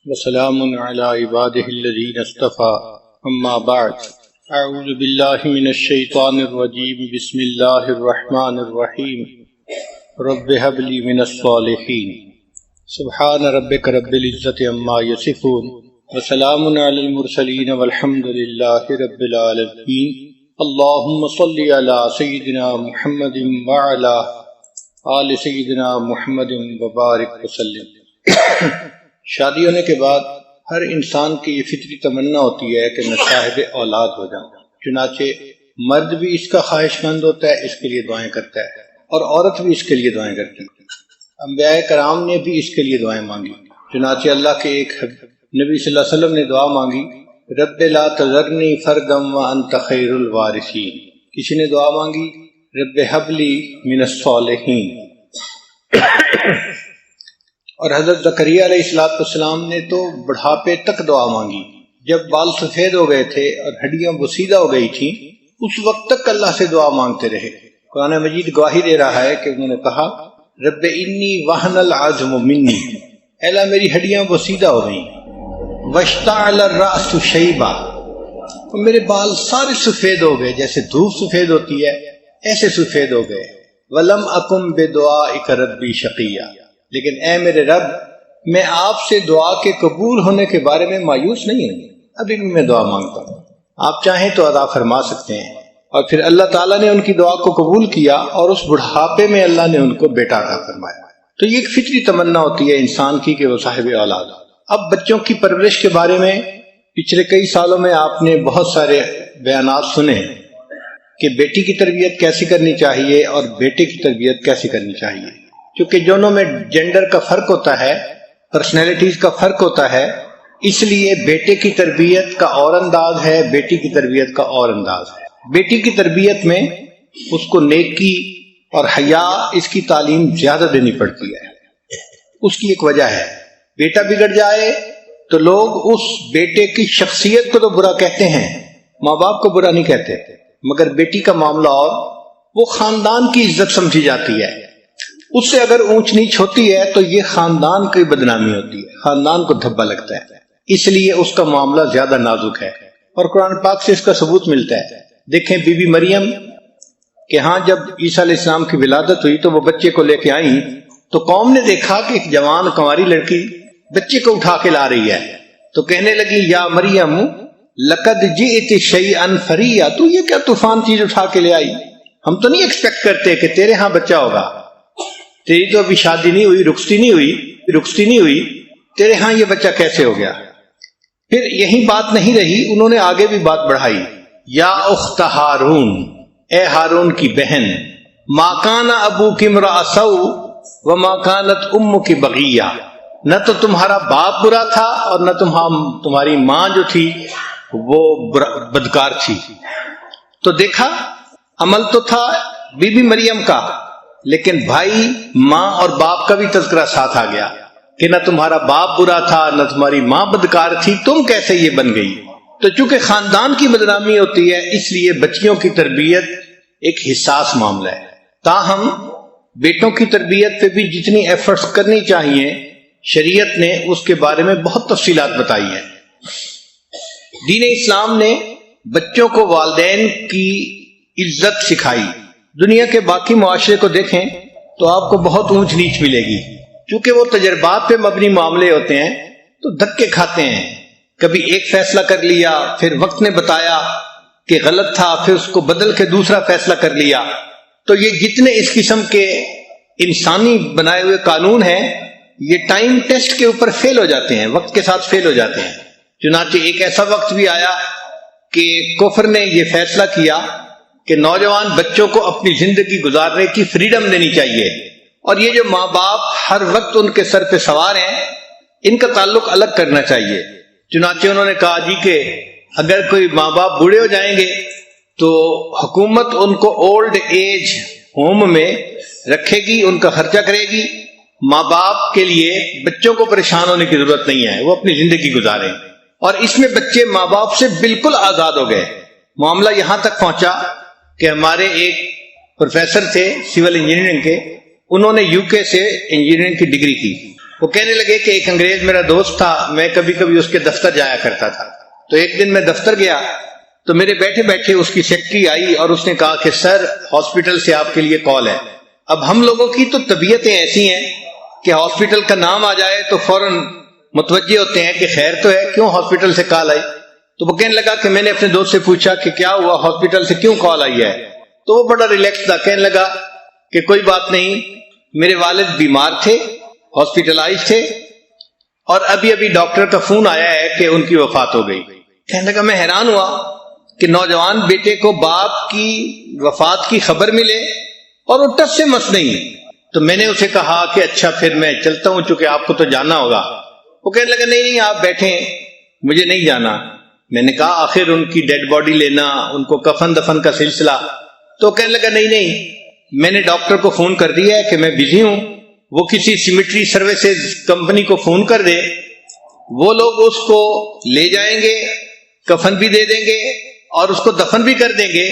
وسلام على عباده الذين اصطفى اما بعد اعوذ بالله من الشيطان الرجيم بسم الله الرحمن الرحيم رب هب لي من الصالحين سبحان ربك رب العزة عما يصفون وسلام على المرسلين والحمد لله رب العالمين اللهم صل على سيدنا محمد وعلى آل سیدنا محمد وبارک وسلم۔ شادی ہونے کے بعد ہر انسان کی یہ فطری تمنا ہوتی ہے کہ میں صاحب اولاد ہو جاؤں، چنانچہ مرد بھی اس کا خواہش مند ہوتا ہے، اس کے لیے دعائیں کرتا ہے، اور عورت بھی اس کے لیے دعائیں کرتی ہے۔ انبیاء کرام نے بھی اس کے لیے دعائیں مانگی، چنانچہ اللہ کے ایک نبی صلی اللہ علیہ وسلم نے دعا مانگی، رب لا تذرنی فردا وانت خیر الوارثین۔ کسی نے دعا مانگی، رب حب لی من الصالحین۔ اور حضرت زکریا علیہ السلام نے تو بڑھاپے تک دعا مانگی، جب بال سفید ہو گئے تھے اور ہڈیاں بسیدہ ہو گئی تھیں، اس وقت تک اللہ سے دعا مانگتے رہے۔ قرآن مجید گواہی دے رہا ہے کہ انہوں نے کہا، رب انی وہن العظم منی، اے اللہ میری ہڈیاں بسیدہ ہو گئیں، واشتعل الرأس شیبا، اور میرے بال سارے سفید ہو گئے، جیسے دھوپ سفید ہوتی ہے ایسے سفید ہو گئے، وَلَمْ أَكُمْ بِدُعَائِكَ رَبِّي شَقِيًّا، لیکن اے میرے رب میں آپ سے دعا کے قبول ہونے کے بارے میں مایوس نہیں ہوں، ابھی بھی میں دعا مانگتا ہوں، آپ چاہیں تو عطا فرما سکتے ہیں۔ اور پھر اللہ تعالیٰ نے ان کی دعا کو قبول کیا اور اس بڑھاپے میں اللہ نے ان کو بیٹا عطا فرمایا۔ تو یہ ایک فطری تمنا ہوتی ہے انسان کی کہ وہ صاحب اولاد۔ اب بچوں کی پرورش کے بارے میں پچھلے کئی سالوں میں آپ نے بہت سارے بیانات سنے کہ بیٹی کی تربیت کیسی کرنی چاہیے اور بیٹے کی تربیت کیسی کرنی چاہیے، کیونکہ دونوں میں جینڈر کا فرق ہوتا ہے، پرسنالٹیز کا فرق ہوتا ہے، اس لیے بیٹے کی تربیت کا اور انداز ہے، بیٹی کی تربیت کا اور انداز ہے۔ بیٹی کی تربیت میں اس کو نیکی اور حیا اس کی تعلیم زیادہ دینی پڑتی ہے۔ اس کی ایک وجہ ہے، بیٹا بگڑ جائے تو لوگ اس بیٹے کی شخصیت کو تو برا کہتے ہیں، ماں باپ کو برا نہیں کہتے، مگر بیٹی کا معاملہ اور وہ خاندان کی عزت سمجھی جاتی ہے، اس سے اگر اونچ نیچ ہوتی ہے تو یہ خاندان کی بدنامی ہوتی ہے، خاندان کو دھبا لگتا ہے، اس لیے اس کا معاملہ زیادہ نازک ہے، اور قرآن پاک سے اس کا ثبوت ملتا ہے۔ دیکھیں بی بی مریم کہ ہاں جب عیسیٰ علیہ السلام کی ولادت ہوئی تو وہ بچے کو لے کے آئیں تو قوم نے دیکھا کہ ایک جوان کنواری لڑکی بچے کو اٹھا کے لا رہی ہے، تو کہنے لگی یا مریم لقد جئت شیئا فریا، تو یہ کیا طوفان چیز اٹھا کے لے آئی، ہم تو نہیں ایکسپیکٹ کرتے کہ تیرے ہاں بچہ ہوگا، تیری تو ابھی شادی نہیں ہوئی، رخصتی نہیں ہوئی، تیرے ہاں یہ بچہ کیسے ہو گیا۔ پھر یہی بات نہیں رہی، انہوں نے آگے بھی بات بڑھائی، یا اخت ہارون، اے ہارون کی بہن، ما کان ابوک امرأ سوء وما کانت امک بغیہ، نہ تو تمہارا باپ برا تھا اور نہ تمہاری ماں جو تھی وہ بدکار تھی۔ تو دیکھا عمل تو تھا بی بی مریم کا، لیکن بھائی ماں اور باپ کا بھی تذکرہ ساتھ آ گیا کہ نہ تمہارا باپ برا تھا نہ تمہاری ماں بدکار تھی، تم کیسے یہ بن گئی۔ تو چونکہ خاندان کی بدنامی ہوتی ہے اس لیے بچیوں کی تربیت ایک حساس معاملہ ہے۔ تاہم بیٹوں کی تربیت پہ بھی جتنی ایفرٹس کرنی چاہیے شریعت نے اس کے بارے میں بہت تفصیلات بتائی ہیں۔ دین اسلام نے بچوں کو والدین کی عزت سکھائی۔ دنیا کے باقی معاشرے کو دیکھیں تو آپ کو بہت اونچ نیچ ملے گی، چونکہ وہ تجربات پہ مبنی معاملے ہوتے ہیں تو دھکے کھاتے ہیں، کبھی ایک فیصلہ کر لیا، پھر وقت نے بتایا کہ غلط تھا، پھر اس کو بدل کے دوسرا فیصلہ کر لیا۔ تو یہ جتنے اس قسم کے انسانی بنائے ہوئے قانون ہیں یہ ٹائم ٹیسٹ کے اوپر فیل ہو جاتے ہیں، وقت کے ساتھ فیل ہو جاتے ہیں۔ چنانچہ ایک ایسا وقت بھی آیا کہ کفر نے یہ فیصلہ کیا کہ نوجوان بچوں کو اپنی زندگی گزارنے کی فریڈم دینی چاہیے، اور یہ جو ماں باپ ہر وقت ان کے سر پہ سوار ہیں ان کا تعلق الگ کرنا چاہیے۔ چنانچہ انہوں نے کہا جی کہ اگر کوئی ماں باپ بوڑھے ہو جائیں گے تو حکومت ان کو اولڈ ایج ہوم میں رکھے گی، ان کا خرچہ کرے گی، ماں باپ کے لیے بچوں کو پریشان ہونے کی ضرورت نہیں ہے، وہ اپنی زندگی گزاریں۔ اور اس میں بچے ماں باپ سے بالکل آزاد ہو گئے۔ معاملہ یہاں تک پہنچا کہ ہمارے ایک پروفیسر تھے سول انجینئرنگ کے، انہوں نے یو کے سے انجینئرنگ کی ڈگری کی، وہ کہنے لگے کہ ایک انگریز میرا دوست تھا، میں کبھی کبھی اس کے دفتر جایا کرتا تھا، تو ایک دن میں دفتر گیا تو میرے بیٹھے بیٹھے اس کی سیکرٹری آئی اور اس نے کہا کہ سر ہاسپٹل سے آپ کے لیے کال ہے۔ اب ہم لوگوں کی تو طبیعتیں ایسی ہیں کہ ہاسپٹل کا نام آ جائے تو فوراً متوجہ ہوتے ہیں کہ خیر تو ہے، کیوں ہاسپٹل سے کال آئی؟ تو وہ کہنے لگا کہ میں نے اپنے دوست سے پوچھا کہ کیا ہوا، ہاسپٹل سے کیوں کال آئی ہے؟ تو وہ بڑا ریلیکس تھا، کہنے لگا کہ کوئی بات نہیں، میرے والد بیمار تھے، ہاسپٹلائز تھے، اور ابھی ابھی ڈاکٹر کا فون آیا ہے کہ ان کی وفات ہو گئی۔ کہنے لگا میں حیران ہوا کہ نوجوان بیٹے کو باپ کی وفات کی خبر ملے اور وہ ٹس سے مس نہیں۔ تو میں نے اسے کہا کہ اچھا پھر میں چلتا ہوں، چونکہ آپ کو تو جانا ہوگا۔ وہ کہنے لگا نہیں نہیں آپ بیٹھیں، مجھے نہیں جانا۔ میں نے کہا آخر ان کی ڈیڈ باڈی لینا، ان کو کفن دفن کا سلسلہ۔ تو کہنے لگا نہیں نہیں، میں نے ڈاکٹر کو فون کر دیا ہے کہ میں بزی ہوں، وہ کسی سیمیٹری سروسز کمپنی کو فون کر دے، وہ لوگ اس کو لے جائیں گے، کفن بھی دے دیں گے اور اس کو دفن بھی کر دیں گے۔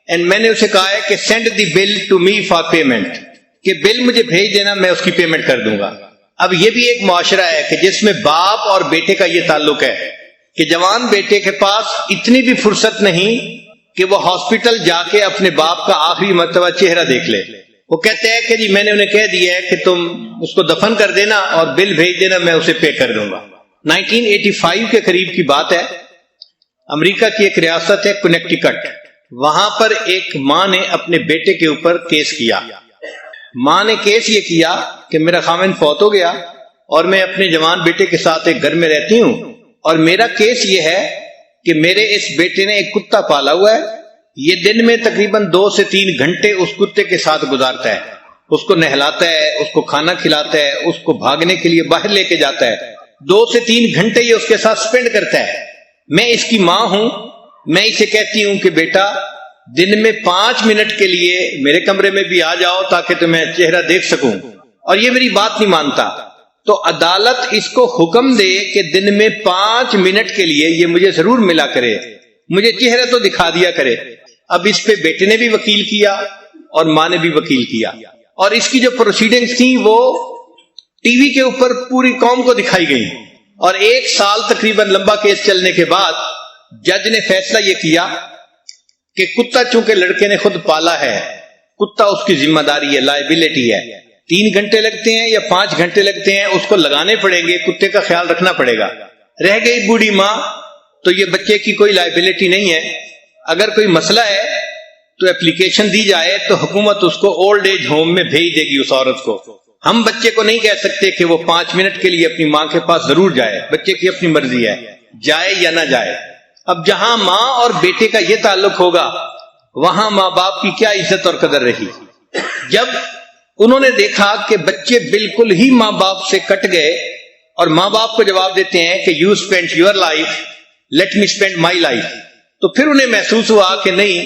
اینڈ میں نے اسے کہا ہے کہ send the bill to me for payment, کہ بل مجھے بھیج دینا، میں اس کی پیمنٹ کر دوں گا۔ اب یہ بھی ایک معاشرہ ہے کہ جس میں باپ اور بیٹے کا یہ تعلق ہے کہ جوان بیٹے کے پاس اتنی بھی فرصت نہیں کہ وہ ہاسپٹل جا کے اپنے باپ کا آخری مرتبہ چہرہ دیکھ لے۔ وہ کہتے ہیں کہ جی میں نے انہیں کہہ دیا ہے کہ تم اس کو دفن کر دینا اور بل بھیج دینا، میں اسے پے کر دوں گا۔ 1985 کے قریب کی بات ہے، امریکہ کی ایک ریاست ہے کنیکٹیکٹ، وہاں پر ایک ماں نے اپنے بیٹے کے اوپر کیس کیا۔ ماں نے کیس یہ کیا کہ میرا خاوند فوت ہو گیا اور میں اپنے جوان بیٹے کے ساتھ ایک گھر میں رہتی ہوں، اور میرا کیس یہ ہے کہ میرے اس بیٹے نے ایک کتا پالا ہوا ہے، یہ دن میں تقریباً 2 سے 3 گھنٹے اس کتے کے ساتھ گزارتا ہے، اس کو نہلاتا ہے، اس کو کھانا کھلاتا ہے، اس کو بھاگنے کے لیے باہر لے کے جاتا ہے، 2 سے 3 گھنٹے یہ اس کے ساتھ سپینڈ کرتا ہے۔ میں اس کی ماں ہوں، میں اسے کہتی ہوں کہ بیٹا دن میں 5 منٹ کے لیے میرے کمرے میں بھی آ جاؤ تاکہ تمہیں چہرہ دیکھ سکوں، اور یہ میری بات نہیں مانتا۔ تو عدالت اس کو حکم دے کہ دن میں 5 منٹ کے لیے یہ مجھے ضرور ملا کرے، مجھے چہرہ تو دکھا دیا کرے۔ اب اس پہ بیٹے نے بھی وکیل کیا اور ماں نے بھی وکیل کیا، اور اس کی جو پروسیڈنگز تھیں وہ ٹی وی کے اوپر پوری قوم کو دکھائی گئی، اور 1 سال تقریباً لمبا کیس چلنے کے بعد جج نے فیصلہ یہ کیا کہ کتا چونکہ لڑکے نے خود پالا ہے، کتا اس کی ذمہ داری ہے، لائبلٹی ہے، 3 گھنٹے لگتے ہیں یا 5 گھنٹے لگتے ہیں اس کو لگانے پڑیں گے، کتے کا خیال رکھنا پڑے گا۔ رہ گئی بوڑھی ماں تو یہ بچے کی کوئی لائبلٹی نہیں ہے، اگر کوئی مسئلہ ہے تو اپلیکیشن دی جائے تو حکومت اس کو اولڈ ایج ہوم میں بھیج دے گی اس عورت کو۔ ہم بچے کو نہیں کہہ سکتے کہ وہ 5 منٹ کے لیے اپنی ماں کے پاس ضرور جائے، بچے کی اپنی مرضی ہے، جائے یا نہ جائے۔ اب جہاں ماں اور بیٹے کا یہ تعلق ہوگا وہاں ماں باپ کی کیا عزت اور قدر رہی۔ جب انہوں نے دیکھا کہ بچے بالکل ہی ماں باپ سے کٹ گئے اور ماں باپ کو جواب دیتے ہیں کہ you spend your life, let me spend my life, تو پھر انہیں محسوس ہوا کہ نہیں،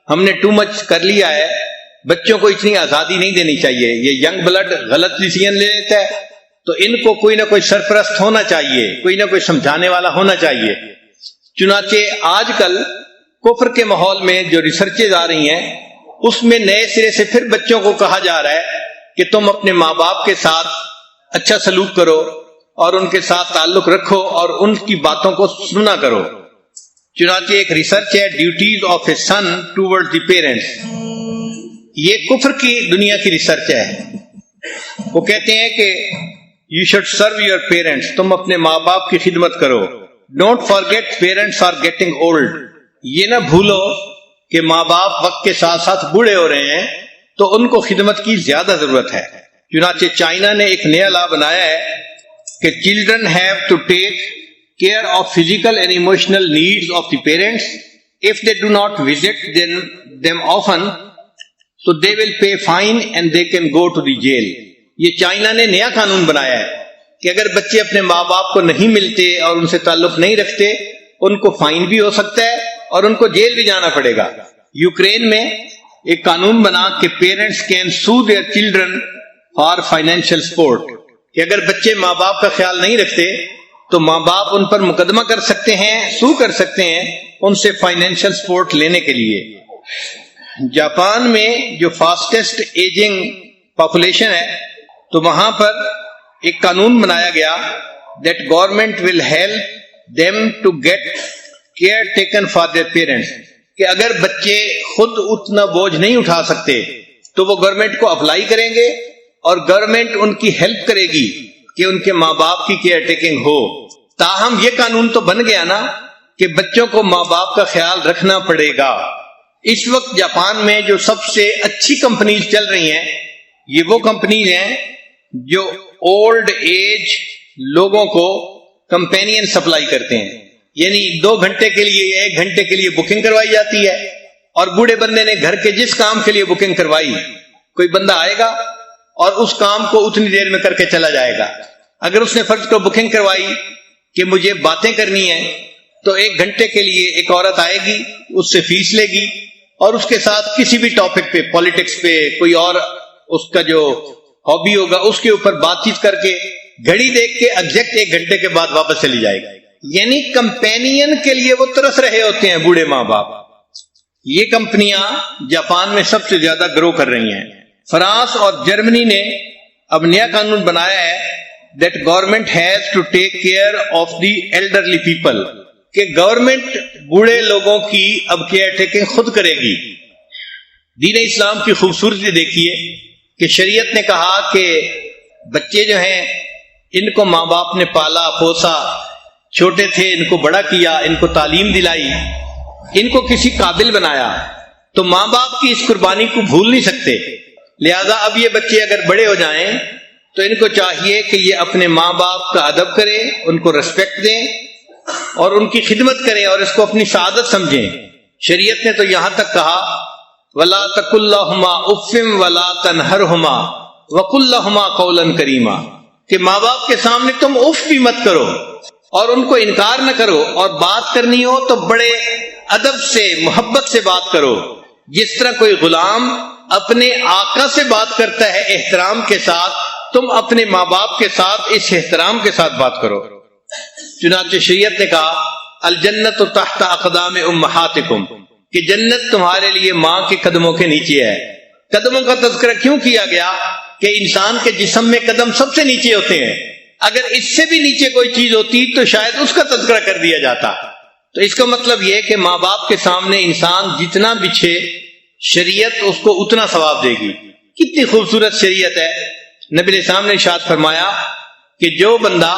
ہم نے ٹو مچ کر لیا ہے، بچوں کو اتنی آزادی نہیں دینی چاہیے، یہ ینگ بلڈ غلط ڈیسیژن لے لیتا ہے، تو ان کو کوئی نہ کوئی سرپرست ہونا چاہیے، کوئی نہ کوئی سمجھانے والا ہونا چاہیے۔ چنانچہ آج کل کفر کے ماحول میں جو ریسرچز آ رہی ہیں اس میں نئے سرے سے پھر بچوں کو کہا جا رہا ہے کہ تم اپنے ماں باپ کے ساتھ اچھا سلوک کرو اور ان کے ساتھ تعلق رکھو اور ان کی باتوں کو سنا کرو۔ چنانچہ ایک ریسرچ ہے duties of a son toward the parents, یہ کفر کی دنیا کی ریسرچ ہے۔ وہ کہتے ہیں کہ you should serve your parents, تم اپنے ماں باپ کی خدمت کرو۔ Don't forget parents are getting old, یہ نہ بھولو کہ ماں باپ وقت کے ساتھ ساتھ بوڑھے ہو رہے ہیں تو ان کو خدمت کی زیادہ ضرورت ہے۔ چنانچہ چائنا نے ایک نیا لا بنایا ہے کہ children have to take care of physical and emotional needs of the parents, if they do not visit them often so they will pay fine and they can go to the jail۔ یہ China نے نیا قانون بنایا ہے کہ اگر بچے اپنے ماں باپ کو نہیں ملتے اور ان سے تعلق نہیں رکھتے ان کو فائن بھی ہو سکتا ہے اور ان کو جیل بھی جانا پڑے گا۔ یوکرین میں ایک قانون بنا کہ parents can sue their children for financial support, کہ اگر بچے ماں باپ کا خیال نہیں رکھتے تو ماں باپ ان پر مقدمہ کر سکتے ہیں، سو کر سکتے ہیں ان سے فائنینشیل سپورٹ لینے کے لیے۔ جاپان میں جو فاسٹسٹ ایجنگ پاپولیشن ہے تو وہاں پر ایک قانون بنایا گیا that government will help them to get care taken for their parents, کہ اگر بچے خود اتنا بوجھ نہیں اٹھا سکتے تو وہ گورنمنٹ کو اپلائی کریں گے اور گورنمنٹ ان کی ہیلپ کرے گی کہ ان کے ماں باپ کی کیئر ٹیکنگ ہو. تاہم یہ قانون تو بن گیا نا کہ بچوں کو ماں باپ کا خیال رکھنا پڑے گا. اس وقت جاپان میں جو سب سے اچھی کمپنیز چل رہی ہیں یہ وہ کمپنیز ہیں جو اولڈ ایج لوگوں کو کمپینین سپلائی کرتے ہیں. یعنی 2 گھنٹے کے لیے 1 گھنٹے کے لیے بکنگ کروائی جاتی ہے اور بوڑھے بندے نے گھر کے جس کام کے لیے بکنگ کروائی کوئی بندہ آئے گا اور اس کام کو اتنی دیر میں کر کے چلا جائے گا. اگر اس نے فرض کو بکنگ کروائی کہ مجھے باتیں کرنی ہیں تو 1 گھنٹے کے لیے ایک عورت آئے گی, اس سے فیس لے گی اور اس کے ساتھ کسی بھی ٹاپک پہ, پالیٹکس پہ, کوئی اور اس کا جو ہابی ہوگا اس کے اوپر بات چیت کر کے گھڑی دیکھ کے ایگزیکٹ 1 گھنٹے کے بعد واپس چلی جائے گی. یعنی کمپینین کے لیے وہ ترس رہے ہوتے ہیں بوڑھے ماں باپ. یہ کمپنیاں جاپان میں سب سے زیادہ گرو کر رہی ہیں. فرانس اور جرمنی نے اب نیا قانون بنایا ہے that government has to take care of the elderly people, کہ گورنمنٹ بوڑھے لوگوں کی اب کیئر ٹیکنگ خود کرے گی. دین اسلام کی خوبصورتی دیکھیے کہ شریعت نے کہا کہ بچے جو ہیں ان کو ماں باپ نے پالا پوسا, چھوٹے تھے ان کو بڑا کیا, ان کو تعلیم دلائی, ان کو کسی قابل بنایا, تو ماں باپ کی اس قربانی کو بھول نہیں سکتے. لہذا اب یہ بچے اگر بڑے ہو جائیں تو ان کو چاہیے کہ یہ اپنے ماں باپ کا ادب کریں, ان کو ریسپیکٹ دیں اور ان کی خدمت کریں اور اس کو اپنی سعادت سمجھیں. شریعت نے تو یہاں تک کہا وَلَا تَقُلْ لَهُمَا أُفٍّ وَلَا تَنْهَرْهُمَا وَقُلْ لَهُمَا قَوْلًا كَرِيمًا, کہ ماں باپ کے سامنے تم اف بھی مت کرو اور ان کو انکار نہ کرو, اور بات کرنی ہو تو بڑے ادب سے محبت سے بات کرو, جس طرح کوئی غلام اپنے آقا سے بات کرتا ہے احترام کے ساتھ, تم اپنے ماں باپ کے ساتھ اس احترام کے ساتھ بات کرو. چنانچہ شریعت نے کہا الجنت تحت اقدام امہاتکم, کہ جنت تمہارے لیے ماں کے قدموں کے نیچے ہے. قدموں کا تذکرہ کیوں کیا گیا کہ انسان کے جسم میں قدم سب سے نیچے ہوتے ہیں, اگر اس سے بھی نیچے کوئی چیز ہوتی تو شاید اس کا تذکرہ کر دیا جاتا. تو اس کا مطلب یہ کہ ماں باپ کے سامنے انسان جتنا بچھے شریعت اس کو اتنا ثواب دے گی. کتنی خوبصورت شریعت ہے. نبی علیہ السلام نے ارشاد فرمایا کہ جو بندہ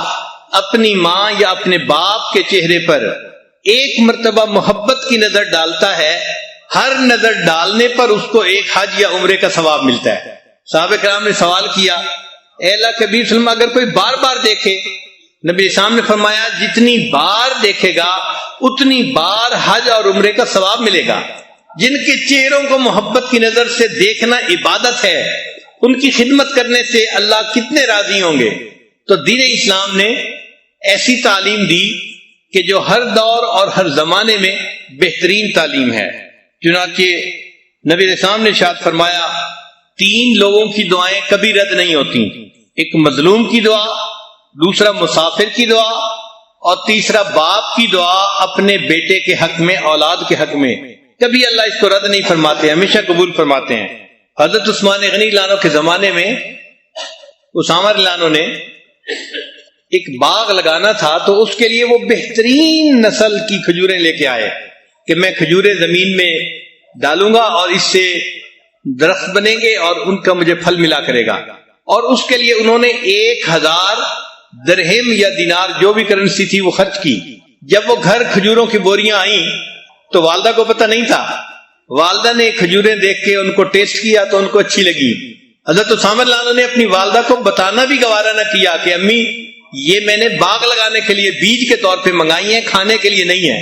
اپنی ماں یا اپنے باپ کے چہرے پر ایک مرتبہ محبت کی نظر ڈالتا ہے, ہر نظر ڈالنے پر اس کو ایک حج یا عمرے کا ثواب ملتا ہے. صحابہ کرام نے سوال کیا اے اللہ کے نبی صلی اللہ علیہ وسلم اگر کوئی بار بار دیکھے, نبی اسلام نے فرمایا جتنی بار دیکھے گا اتنی بار حج اور عمرے کا ثواب ملے گا. جن کے چہروں کو محبت کی نظر سے دیکھنا عبادت ہے, ان کی خدمت کرنے سے اللہ کتنے راضی ہوں گے. تو دین اسلام نے ایسی تعلیم دی کہ جو ہر دور اور ہر زمانے میں بہترین تعلیم ہے. چنانچہ نبی علیہ السلام نے ارشاد فرمایا 3 لوگوں کی دعائیں کبھی رد نہیں ہوتی, ایک مظلوم کی دعا, دوسرا مسافر کی دعا, اور تیسرا باپ کی دعا اپنے بیٹے کے حق میں, اولاد کے حق میں. کبھی اللہ اس کو رد نہیں فرماتے, ہمیشہ قبول فرماتے ہیں. حضرت عثمان غنی لانو کے زمانے میں اسامہ لانو نے ایک باغ لگانا تھا, تو اس کے لیے وہ بہترین نسل کی کھجوریں لے کے آئے کہ میں کھجوریں زمین میں ڈالوں گا اور اس سے درخت بنیں گے اور ان کا مجھے پھل ملا کرے گا. اور اس کے لیے انہوں نے 1000 درہم یا دینار جو بھی کرنسی تھی وہ خرچ کی. جب وہ گھر کھجوروں کی بوریاں آئیں تو والدہ کو پتہ نہیں تھا. والدہ نے کھجوریں دیکھ کے ان کو ٹیسٹ کیا تو ان کو اچھی لگی. حضرت اسامہ لانو نے اپنی والدہ کو بتانا بھی گوارا نہ کیا کہ امی یہ میں نے باغ لگانے کے لیے بیج کے طور پہ منگائی ہیں, کھانے کے لیے نہیں ہے.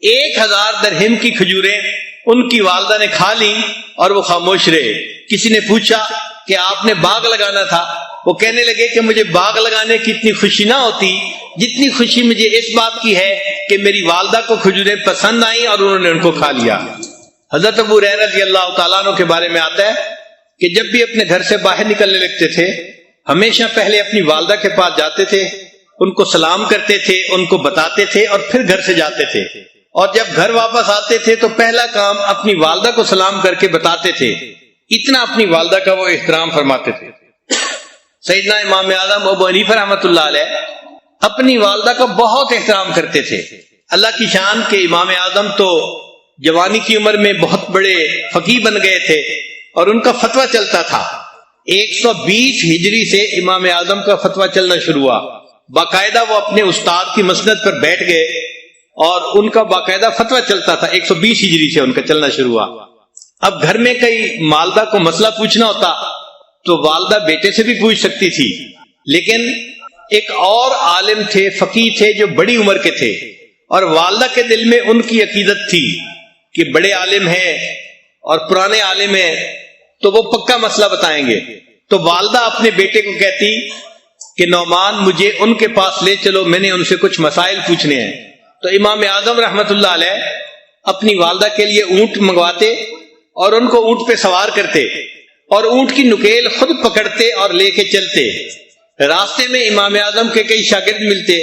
1000 درہم کی کھجوریں ان کی والدہ نے کھا لی اور وہ خاموش رہے. کسی نے پوچھا کہ آپ نے باغ لگانا تھا, وہ کہنے لگے کہ مجھے باغ لگانے کی اتنی خوشی نہ ہوتی جتنی خوشی مجھے اس بات کی ہے کہ میری والدہ کو کھجوریں پسند آئیں اور انہوں نے ان کو کھا لیا. حضرت ابو ہریرہ رضی اللہ تعالیٰ عنہ کے بارے میں آتا ہے کہ جب بھی اپنے گھر سے باہر نکلنے لگتے تھے ہمیشہ پہلے اپنی والدہ کے پاس جاتے تھے, ان کو سلام کرتے تھے, ان کو بتاتے تھے اور پھر گھر سے جاتے تھے. اور جب گھر واپس آتے تھے تو پہلا کام اپنی والدہ کو سلام کر کے بتاتے تھے. اتنا اپنی والدہ کا وہ احترام فرماتے تھے. سیدنا امام اعظم ابو حنیفہ رحمۃ اللہ علیہ اپنی والدہ کا بہت احترام کرتے تھے. اللہ کی شان کہ امام اعظم تو جوانی کی عمر میں بہت بڑے فقیہ بن گئے تھے اور ان کا فتویٰ چلتا تھا. 120 ہجری سے امام اعظم کا فتویٰ چلنا شروع ہوا. باقاعدہ وہ اپنے استاد کی مسند پر بیٹھ گئے اور ان کا باقاعدہ فتویٰ چلتا تھا. 120 ہجری سے ان کا چلنا شروع ہوا. اب گھر میں کئی والدہ کو مسئلہ پوچھنا ہوتا تو والدہ بیٹے سے بھی پوچھ سکتی تھی، لیکن ایک اور عالم تھے، فقیہ تھے جو بڑی عمر کے تھے، اور والدہ کے دل میں ان کی عقیدت تھی کہ بڑے عالم ہیں اور پرانے عالم ہیں تو وہ پکا مسئلہ بتائیں گے. تو والدہ اپنے بیٹے کو کہتی کہ نعمان مجھے ان کے پاس لے چلو، میں نے ان سے کچھ مسائل پوچھنے ہیں. تو امام اعظم رحمت اللہ علیہ اپنی والدہ کے لیے اونٹ منگواتے اور ان کو اونٹ پہ سوار کرتے اور اونٹ کی نکیل خود پکڑتے اور لے کے چلتے. راستے میں امام اعظم کے کئی شاگرد ملتے،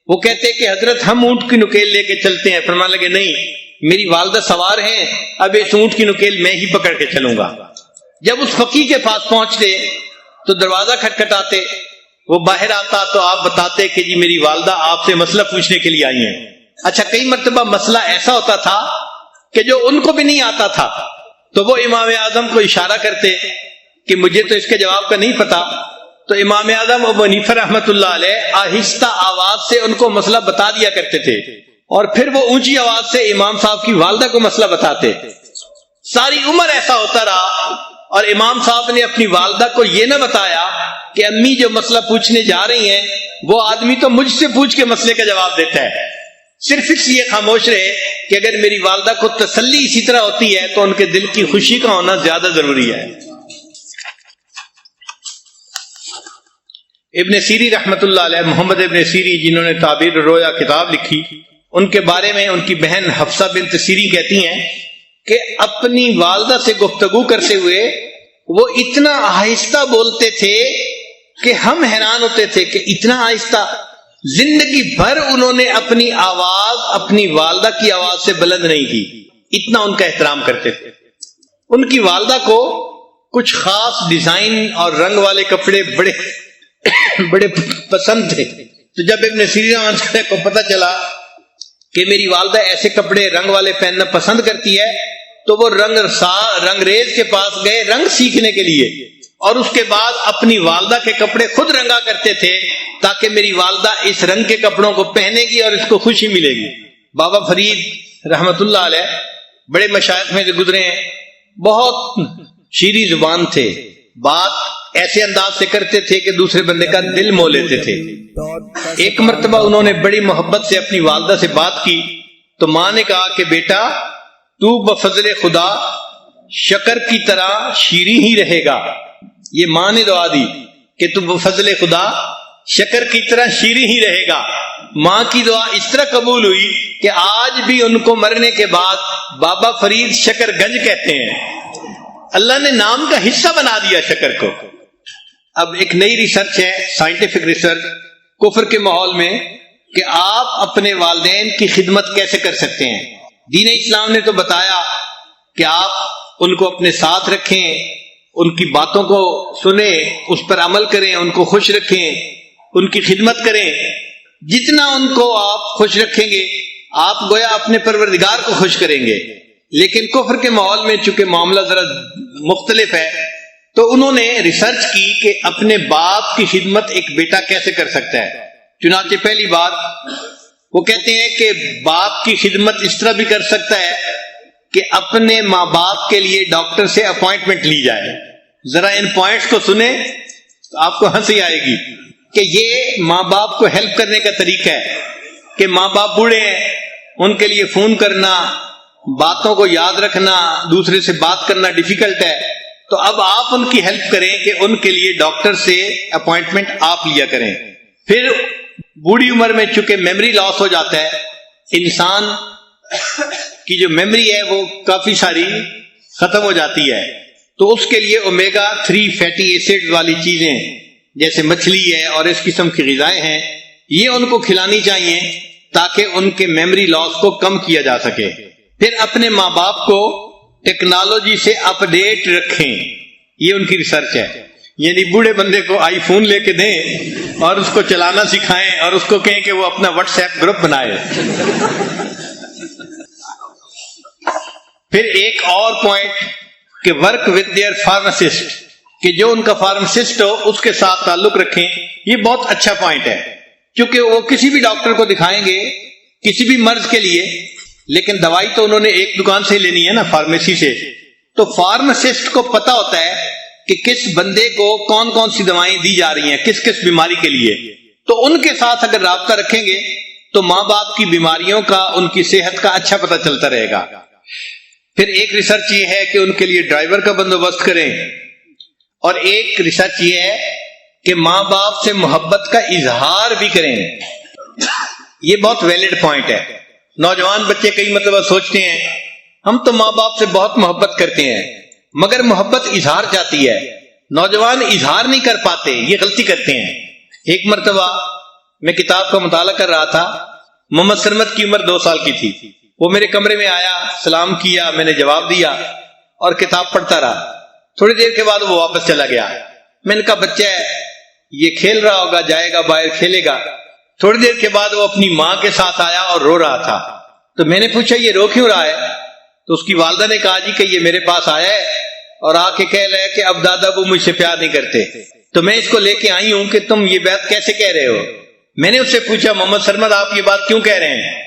وہ کہتے کہ حضرت ہم اونٹ کی نکیل لے کے چلتے ہیں. فرمانے لگے نہیں، میری والدہ سوار ہیں، اب اس اونٹ کی نکیل میں ہی پکڑ کے چلوں گا. جب اس فقیہ کے پاس پہنچتے تو دروازہ کھٹکھٹاتے، وہ باہر آتا تو آپ بتاتے کہ جی میری والدہ آپ سے مسئلہ پوچھنے کے لیے آئی ہیں. اچھا، کئی مرتبہ مسئلہ ایسا ہوتا تھا کہ جو ان کو بھی نہیں آتا تھا تو وہ امام اعظم کو اشارہ کرتے کہ مجھے تو اس کے جواب کا نہیں پتا. تو امام اعظم ابو حنیفہ رحمۃ اللہ علیہ آہستہ آواز سے ان کو مسئلہ بتا دیا کرتے تھے اور پھر وہ اونچی آواز سے امام صاحب کی والدہ کو مسئلہ بتاتے. ساری عمر ایسا ہوتا رہا اور امام صاحب نے اپنی والدہ کو یہ نہ بتایا کہ امی جو مسئلہ پوچھنے جا رہی ہیں وہ آدمی تو مجھ سے پوچھ کے مسئلے کا جواب دیتا ہے. صرف اس لیے خاموش رہے کہ اگر میری والدہ کو تسلی اسی طرح ہوتی ہے تو ان کے دل کی خوشی کا ہونا زیادہ ضروری ہے. ابن سیری رحمت اللہ علیہ، محمد ابن سیری جنہوں نے تعبیر رویا کتاب لکھی، ان کے بارے میں ان کی بہن حفصہ بنت سیری کہتی ہیں کہ اپنی والدہ سے گفتگو کرتے ہوئے وہ اتنا آہستہ بولتے تھے کہ ہم حیران ہوتے تھے کہ اتنا آہستہ. زندگی بھر انہوں نے اپنی آواز اپنی والدہ کی آواز سے بلند نہیں کی، اتنا ان کا احترام کرتے تھے. ان کی والدہ کو کچھ خاص ڈیزائن اور رنگ والے کپڑے بڑے پسند تھے. تو جب ابن سیرین کو پتہ چلا کہ میری والدہ ایسے کپڑے رنگ والے پہننا پسند کرتی ہے تو وہ رنگریز کے پاس گئے رنگ سیکھنے کے لیے، اور اس کے بعد اپنی والدہ کے کپڑے خود رنگا کرتے تھے تاکہ میری والدہ اس رنگ کے کپڑوں کو پہنے گی اور اس کو خوشی ملے گی. بابا فرید رحمت اللہ علیہ بڑے مشائخ میں سے گزرے ہیں، بہت شیریں زبان تھے، بات ایسے انداز سے کرتے تھے کہ دوسرے بندے کا دل مو لیتے تھے. ایک مرتبہ انہوں نے بڑی محبت سے اپنی والدہ سے بات کی تو ماں نے کہا کہ بیٹا تو بفضل خدا شکر کی طرح شیریں ہی رہے گا. یہ ماں نے دعا دی کہ تو بفضل خدا شکر کی طرح شیریں ہی رہے گا. ماں کی دعا اس طرح قبول ہوئی کہ آج بھی ان کو مرنے کے بعد بابا فرید شکر گنج کہتے ہیں. اللہ نے نام کا حصہ بنا دیا شکر کو. اب ایک نئی ریسرچ ہے، سائنٹیفک ریسرچ کفر کے ماحول میں، کہ آپ اپنے والدین کی خدمت کیسے کر سکتے ہیں. دین اسلام نے تو بتایا کہ آپ ان کو اپنے ساتھ رکھیں، ان کی باتوں کو سنیں، اس پر عمل کریں، ان کو خوش رکھیں، ان کی خدمت کریں. جتنا ان کو آپ خوش رکھیں گے آپ گویا اپنے پروردگار کو خوش کریں گے. لیکن کفر کے ماحول میں چونکہ معاملہ ذرا مختلف ہے تو انہوں نے ریسرچ کی کہ اپنے باپ کی خدمت ایک بیٹا کیسے کر سکتا ہے. چنانچہ پہلی بات وہ کہتے ہیں کہ باپ کی خدمت اس طرح بھی کر سکتا ہے کہ اپنے ماں باپ کے لیے ڈاکٹر سے اپوائنٹمنٹ لی جائے. ذرا ان پوائنٹس کو سنیں تو آپ کو ہنسی آئے گی کہ یہ ماں باپ کو ہیلپ کرنے کا طریقہ ہے کہ ماں باپ بوڑھے ہیں، ان کے لیے فون کرنا، باتوں کو یاد رکھنا، دوسرے سے بات کرنا ڈیفیکلٹ ہے. تو اب آپ ان کی ہیلپ کریں کہ ان کے لیے ڈاکٹر سے اپوائنٹمنٹ آپ لیا کریں. پھر بوڑھی عمر میں چونکہ میموری لاس ہو جاتا ہے، انسان کی جو میموری ہے وہ کافی ساری ختم ہو جاتی ہے، تو اس کے لیے اومیگا 3 فیٹی ایسڈ والی چیزیں جیسے مچھلی ہے اور اس قسم کی غذائیں ہیں، یہ ان کو کھلانی چاہیے تاکہ ان کے میموری لاس کو کم کیا جا سکے. پھر اپنے ماں باپ کو ٹیکنالوجی سے اپ ڈیٹ رکھیں، یہ ان کی ریسرچ ہے. یعنی بوڑھے بندے کو آئی فون لے کے دیں اور اس کو چلانا سکھائیں اور اس کو کہیں کہ وہ اپنا واٹس ایپ گروپ بنائے. پھر ایک اور پوائنٹ کہ ورک ود دیئر فارماسسٹ، کہ جو ان کا فارماسسٹ ہو اس کے ساتھ تعلق رکھیں. یہ بہت اچھا پوائنٹ ہے کیونکہ وہ کسی بھی ڈاکٹر کو دکھائیں گے کسی بھی مرض کے لیے، لیکن دوائی تو انہوں نے ایک دکان سے لینی ہے نا، فارمیسی سے. تو فارماسسٹ کو پتا ہوتا ہے کہ کس بندے کو کون کون سی دوائیں دی جا رہی ہیں کس کس بیماری کے لیے. تو ان کے ساتھ اگر رابطہ رکھیں گے تو ماں باپ کی بیماریوں کا، ان کی صحت کا اچھا پتہ چلتا رہے گا. پھر ایک ریسرچ یہ ہے کہ ان کے لیے ڈرائیور کا بندوبست کریں، اور ایک ریسرچ یہ ہے کہ ماں باپ سے محبت کا اظہار بھی کریں. یہ بہت ویلڈ پوائنٹ ہے. نوجوان بچے کئی مرتبہ سوچتے ہیں ہم تو ماں باپ سے بہت محبت کرتے ہیں مگر محبت اظہار چاہتی ہے. نوجوان اظہار نہیں کر پاتے، یہ غلطی کرتے ہیں. ایک مرتبہ میں کتاب کا مطالعہ کر رہا تھا، محمد سرمد کی عمر 2 سال کی تھی. وہ میرے کمرے میں آیا، سلام کیا، میں نے جواب دیا اور کتاب پڑھتا رہا. تھوڑی دیر کے بعد وہ واپس چلا گیا. میں نے کہا بچہ ہے، یہ کھیل رہا ہوگا، جائے گا باہر کھیلے گا. تھوڑی دیر کے بعد وہ اپنی ماں کے ساتھ آیا اور رو رہا تھا. تو میں نے پوچھا یہ رو کیوں رہا ہے؟ تو اس کی والدہ نے کہا جی کہ یہ میرے پاس آیا ہے اور آ کے کہہ رہا ہے کہ اب دادا ابو مجھ سے پیار نہیں کرتے، تو میں اس کو لے کے آئی ہوں کہ تم یہ بات کیسے کہہ رہے ہو. میں نے اس سے پوچھا محمد سرمد آپ یہ بات کیوں کہہ رہے ہیں؟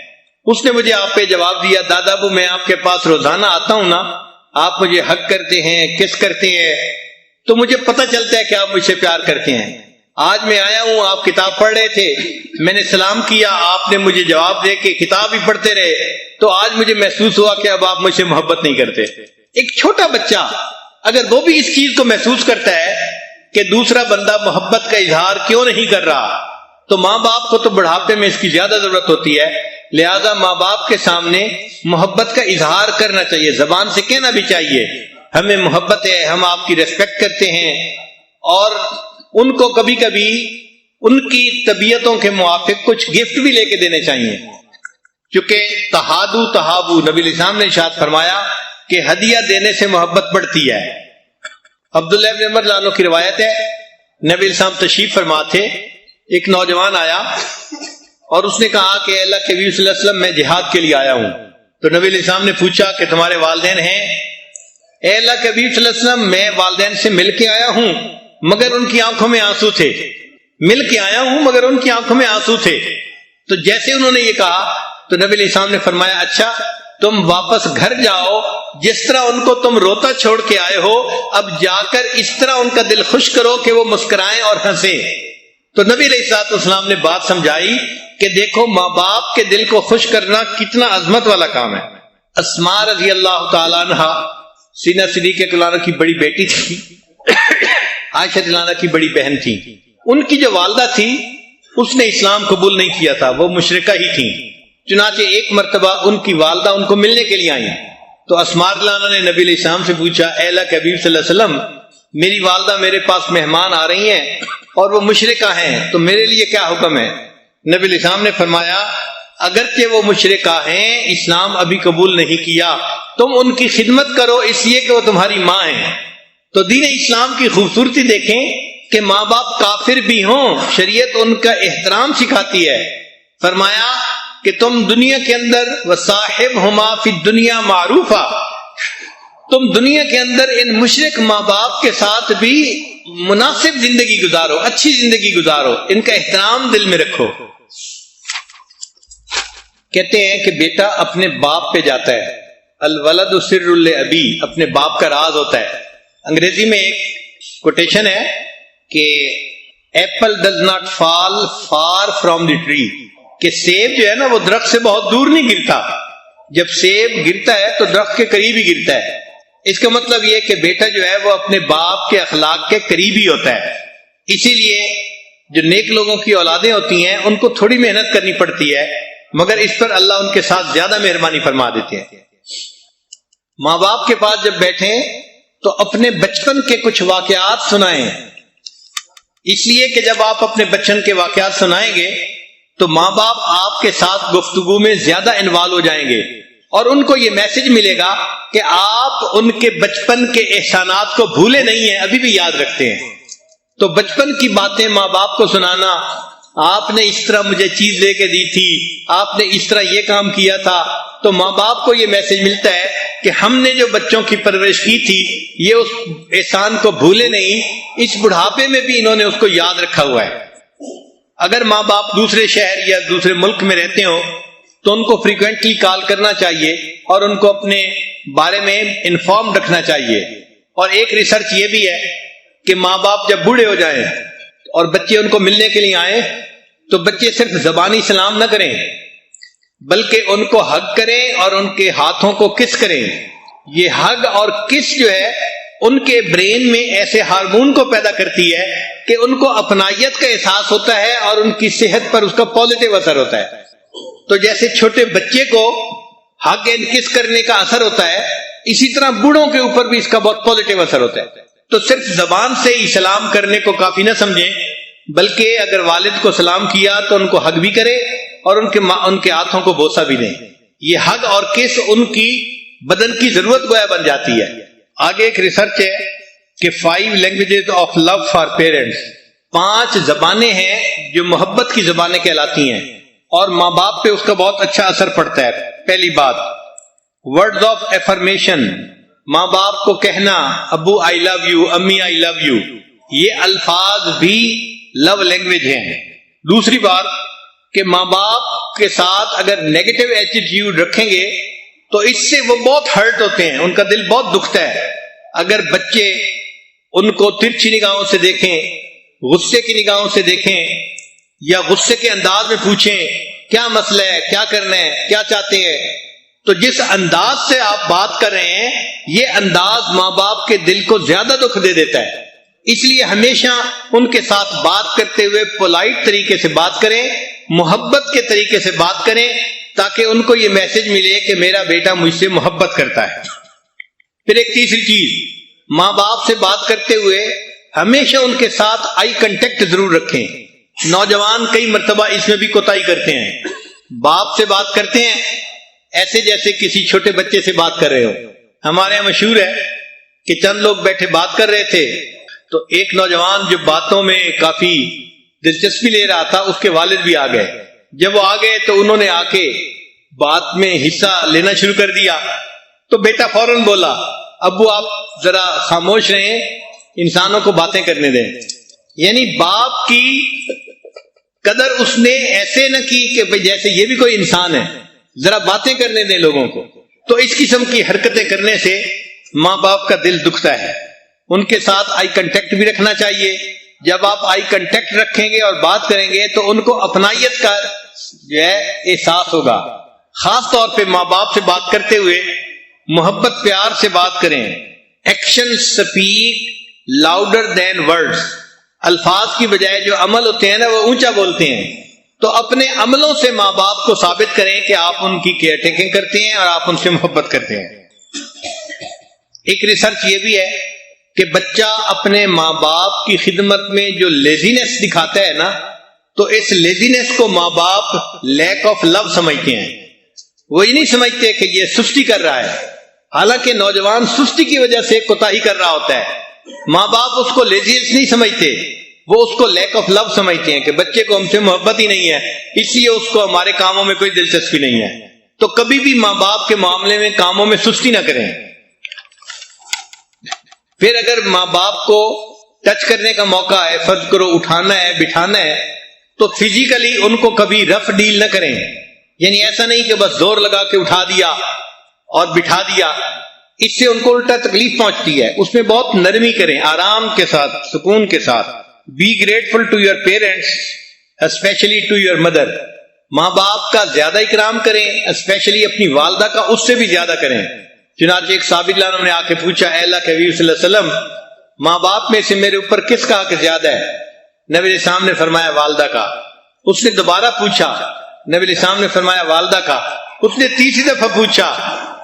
اس نے مجھے آپ پہ جواب دیا دادا ابو میں آپ کے پاس روزانہ آتا ہوں نا، آپ مجھے حق کرتے ہیں، کس کرتے ہیں، تو مجھے پتہ چلتا ہے کہ آپ مجھ سے پیار کرتے ہیں. آج میں آیا ہوں، آپ کتاب پڑھ رہے تھے، میں نے سلام کیا، آپ نے مجھے جواب دے کے کتاب ہی پڑھتے رہے، تو آج مجھے محسوس ہوا کہ اب آپ مجھ سے محبت نہیں کرتے. ایک چھوٹا بچہ اگر وہ بھی اس چیز کو محسوس کرتا ہے کہ دوسرا بندہ محبت کا اظہار کیوں نہیں کر رہا، تو ماں باپ کو تو بڑھاپے میں اس کی زیادہ ضرورت ہوتی ہے. لہذا ماں باپ کے سامنے محبت کا اظہار کرنا چاہیے، زبان سے کہنا بھی چاہیے ہمیں محبت ہے، ہم آپ کی ریسپیکٹ کرتے ہیں، اور ان کو کبھی کبھی ان کی طبیعتوں کے موافق کچھ گفٹ بھی لے کے دینے چاہیے. چونکہ تہادو تہابو، نبی علیہ السلام نے ارشاد فرمایا کہ ہدیہ دینے سے محبت بڑھتی ہے. عبداللہ بن عمر رضی اللہ عنہ کی روایت ہے، نبی علیہ السلام تشریف فرما تھے، ایک نوجوان آیا اور اس نے کہا کہ اللہ کے نبی صلی اللہ علیہ وسلم میں جہاد کے لیے آیا ہوں. تو نبی علیہ السلام نے پوچھا کہ تمہارے والدین ہیں؟ اے اللہ کے نبی صلی اللہ علیہ وسلم میں والدین سے مل کے آیا ہوں مگر ان کی آنکھوں میں آنسو تھے. مل کے آیا ہوں مگر ان کی آنکھوں میں آنسو تھے. تو جیسے انہوں نے یہ کہا تو نبی علیہ السلام نے فرمایا اچھا تم واپس گھر جاؤ، جس طرح ان کو تم روتا چھوڑ کے آئے ہو اب جا کر اس طرح ان کا دل خوش کرو کہ وہ مسکرائیں اور ہنسیں. تو نبی علیہ السلام نے بات سمجھائی کہ دیکھو ماں باپ کے دل کو خوش کرنا کتنا عظمت والا کام ہے. اسماء رضی اللہ تعالیٰ عنہ سینہ صدیقہ رضی اللہ عنہ کی بڑی بیٹی تھی، عائشہ رضی اللہ عنہ کی بڑی بہن تھی. ان کی جو والدہ تھی اس نے اسلام قبول نہیں کیا تھا، وہ مشرکہ ہی تھی. چنانچہ ایک مرتبہ ان کی والدہ ان کو ملنے کے لیے آئیں تو اسماء رضی اللہ عنہ نے نبی علیہ السلام سے پوچھا اے اللہ کے حبیب صلی اللہ علیہ وسلم میری والدہ میرے پاس مہمان آ رہی ہیں اور وہ مشرکہ ہیں تو میرے لیے کیا حکم ہے؟ نبی علیہ السلام نے فرمایا اگرچہ وہ مشرکہ ہیں، اسلام ابھی قبول نہیں کیا، تم ان کی خدمت کرو اس لیے کہ وہ تمہاری ماں ہیں. تو دین اسلام کی خوبصورتی دیکھیں کہ ماں باپ کافر بھی ہوں شریعت ان کا احترام سکھاتی ہے. فرمایا کہ تم دنیا کے اندر وصاحبہما فی الدنیا معروفا، تم دنیا کے اندر ان مشرک ماں باپ کے ساتھ بھی مناسب زندگی گزارو، اچھی زندگی گزارو، ان کا احترام دل میں رکھو. کہتے ہیں کہ بیٹا اپنے باپ پہ جاتا ہے، الولد سر الابی، اپنے باپ کا راز ہوتا ہے. انگریزی میں ایک کوٹیشن ہے کہ apple does not fall for from the tree, کہ سیب جو ہے نا وہ درخت سے بہت دور نہیں گرتا، جب سیب گرتا ہے تو درخت کے قریب ہی گرتا ہے. اس کا مطلب یہ کہ بیٹا جو ہے وہ اپنے باپ کے اخلاق کے قریب ہی ہوتا ہے. اسی لیے جو نیک لوگوں کی اولادیں ہوتی ہیں ان کو تھوڑی محنت کرنی پڑتی ہے مگر اس پر اللہ ان کے ساتھ زیادہ مہربانی فرما دیتے ہیں. ماں باپ کے پاس جب بیٹھیں تو اپنے بچپن کے کچھ واقعات سنائیں، اس لیے کہ جب آپ اپنے بچپن کے واقعات سنائیں گے تو ماں باپ آپ کے ساتھ گفتگو میں زیادہ انوالو ہو جائیں گے اور ان کو یہ میسج ملے گا کہ آپ ان کے بچپن کے احسانات کو بھولے نہیں ہیں، ابھی بھی یاد رکھتے ہیں. تو بچپن کی باتیں ماں باپ کو سنانا، آپ نے اس طرح مجھے چیز لے کے دی تھی، آپ نے اس طرح یہ کام کیا تھا، تو ماں باپ کو یہ میسج ملتا ہے کہ ہم نے جو بچوں کی پرورش کی تھی یہ اس احسان کو بھولے نہیں، اس بڑھاپے میں بھی انہوں نے اس کو یاد رکھا ہوا ہے۔ اگر ماں باپ دوسرے شہر یا دوسرے ملک میں رہتے ہوں تو ان کو فریکوینٹلی کال کرنا چاہیے اور ان کو اپنے بارے میں انفارم رکھنا چاہیے۔ اور ایک ریسرچ یہ بھی ہے کہ ماں باپ جب بوڑھے ہو جائیں اور بچے ان کو ملنے کے لیے آئیں تو بچے صرف زبانی سلام نہ کریں بلکہ ان کو ہگ کریں اور ان کے ہاتھوں کو کس کریں۔ یہ ہگ اور کس جو ہے ان کے برین میں ایسے ہارمون کو پیدا کرتی ہے کہ ان کو اپنائیت کا احساس ہوتا ہے اور ان کی صحت پر اس کا پازیٹیو اثر ہوتا ہے۔ تو جیسے چھوٹے بچے کو ہگ اینڈ کس کرنے کا اثر ہوتا ہے، اسی طرح بوڑھوں کے اوپر بھی اس کا بہت پازیٹیو اثر ہوتا ہے۔ تو صرف زبان سے ہی سلام کرنے کو کافی نہ سمجھیں، بلکہ اگر والد کو سلام کیا تو ان کو ہگ بھی کرے اور ان کے ہاتھوں کو بوسہ بھی دیں۔ یہ ہگ اور کس ان کی بدن کی ضرورت گویا بن جاتی ہے۔ آگے ایک ریسرچ ہے کہ 5 languages of love for parents, 5 زبانیں ہیں جو محبت کی زبانیں کہلاتی ہیں اور ماں باپ پہ اس کا بہت اچھا اثر پڑتا ہے۔ پہلی بات، ورڈز آف افرمیشن، ماں باپ کو کہنا ابو آئی لو یو، امی آئی لو یو، یہ الفاظ بھی لو لینگویج ہیں۔ دوسری بات کہ ماں باپ کے ساتھ اگر نیگیٹو ایٹیٹیوڈ رکھیں گے تو اس سے وہ بہت ہرٹ ہوتے ہیں، ان کا دل بہت دکھتا ہے۔ اگر بچے ان کو ترچھی نگاہوں سے دیکھیں، غصے کی نگاہوں سے دیکھیں یا غصے کے انداز میں پوچھیں کیا مسئلہ ہے، کیا کرنا ہے، کیا چاہتے ہیں، تو جس انداز سے آپ بات کر رہے ہیں یہ انداز ماں باپ کے دل کو زیادہ دکھ دے دیتا ہے۔ اس لیے ہمیشہ ان کے ساتھ بات کرتے ہوئے پولائٹ طریقے سے بات کریں، محبت کے طریقے سے بات کریں تاکہ ان کو یہ میسج ملے کہ میرا بیٹا مجھ سے محبت کرتا ہے۔ پھر ایک تیسری چیز، ماں باپ سے بات کرتے ہوئے ہمیشہ ان کے ساتھ آئی کنٹیکٹ ضرور رکھیں۔ نوجوان کئی مرتبہ اس میں بھی کوتاہی کرتے ہیں، باپ سے بات کرتے ہیں ایسے جیسے کسی چھوٹے بچے سے بات کر رہے ہو۔ ہمارے یہاں مشہور ہے کہ چند لوگ بیٹھے بات کر رہے تھے تو ایک نوجوان جو باتوں میں کافی دلچسپی لے رہا تھا اس کے والد بھی آ گئے۔ جب وہ آ گئے تو انہوں نے آ کے بات میں حصہ لینا شروع کر دیا تو بیٹا فوراً بولا ابو آپ ذرا خاموش رہیں، انسانوں کو باتیں کرنے دیں۔ یعنی باپ کی قدر اس نے ایسے نہ کی کہ جیسے یہ بھی کوئی انسان ہے، ذرا باتیں کرنے دیں لوگوں کو۔ تو اس قسم کی حرکتیں کرنے سے ماں باپ کا دل دکھتا ہے۔ ان کے ساتھ آئی کنٹیکٹ بھی رکھنا چاہیے۔ جب آپ آئی کنٹیکٹ رکھیں گے اور بات کریں گے تو ان کو اپنائیت کا جو ہے احساس ہوگا۔ خاص طور پہ ماں باپ سے بات کرتے ہوئے محبت پیار سے بات کریں۔ Action speak louder than words, الفاظ کی بجائے جو عمل ہوتے ہیں نا وہ اونچا بولتے ہیں۔ تو اپنے عملوں سے ماں باپ کو ثابت کریں کہ آپ ان کی کیئر ٹیکنگ کرتے ہیں اور آپ ان سے محبت کرتے ہیں۔ ایک ریسرچ یہ بھی ہے کہ بچہ اپنے ماں باپ کی خدمت میں جو لیزینس دکھاتا ہے نا تو اس لیزینس کو ماں باپ لیک آف لو سمجھتے ہیں۔ وہ یہ نہیں سمجھتے کہ یہ سستی کر رہا ہے، حالانکہ نوجوان سستی کی وجہ سے کوتاہی کر رہا ہوتا ہے۔ ماں باپ اس کو لیزینس نہیں سمجھتے، وہ اس کو لیک آف لو سمجھتے ہیں کہ بچے کو ہم سے محبت ہی نہیں ہے، اس لیے اس کو ہمارے کاموں میں کوئی دلچسپی نہیں ہے۔ تو کبھی بھی ماں باپ کے معاملے میں کاموں میں سستی نہ کریں۔ پھر اگر ماں باپ کو ٹچ کرنے کا موقع ہے، فرض کرو اٹھانا ہے بٹھانا ہے، تو فزیکلی ان کو کبھی رف ڈیل نہ کریں۔ یعنی ایسا نہیں کہ بس زور لگا کے اٹھا دیا اور بٹھا دیا، اس سے ان کو الٹا تکلیف پہنچتی ہے۔ اس میں بہت نرمی کریں، آرام کے ساتھ، سکون کے ساتھ۔ Be grateful to your parents especially to your mother, ماں باپ کا زیادہ اکرام کریں، اسپیشلی اپنی والدہ کا اس سے بھی زیادہ کریں۔ چنانچہ ایک صحابی اللہ عنہ نے آ کے پوچھا اے اللہ کے حبیب صلی اللہ علیہ وسلم، ماں باپ میں سے میرے اوپر کس کا حق زیادہ ہے؟ نبی علیہ السلام نے فرمایا والدہ کا۔ اس نے دوبارہ پوچھا، نبی علیہ السلام نے فرمایا والدہ کا۔ اس نے تیسری دفعہ پوچھا،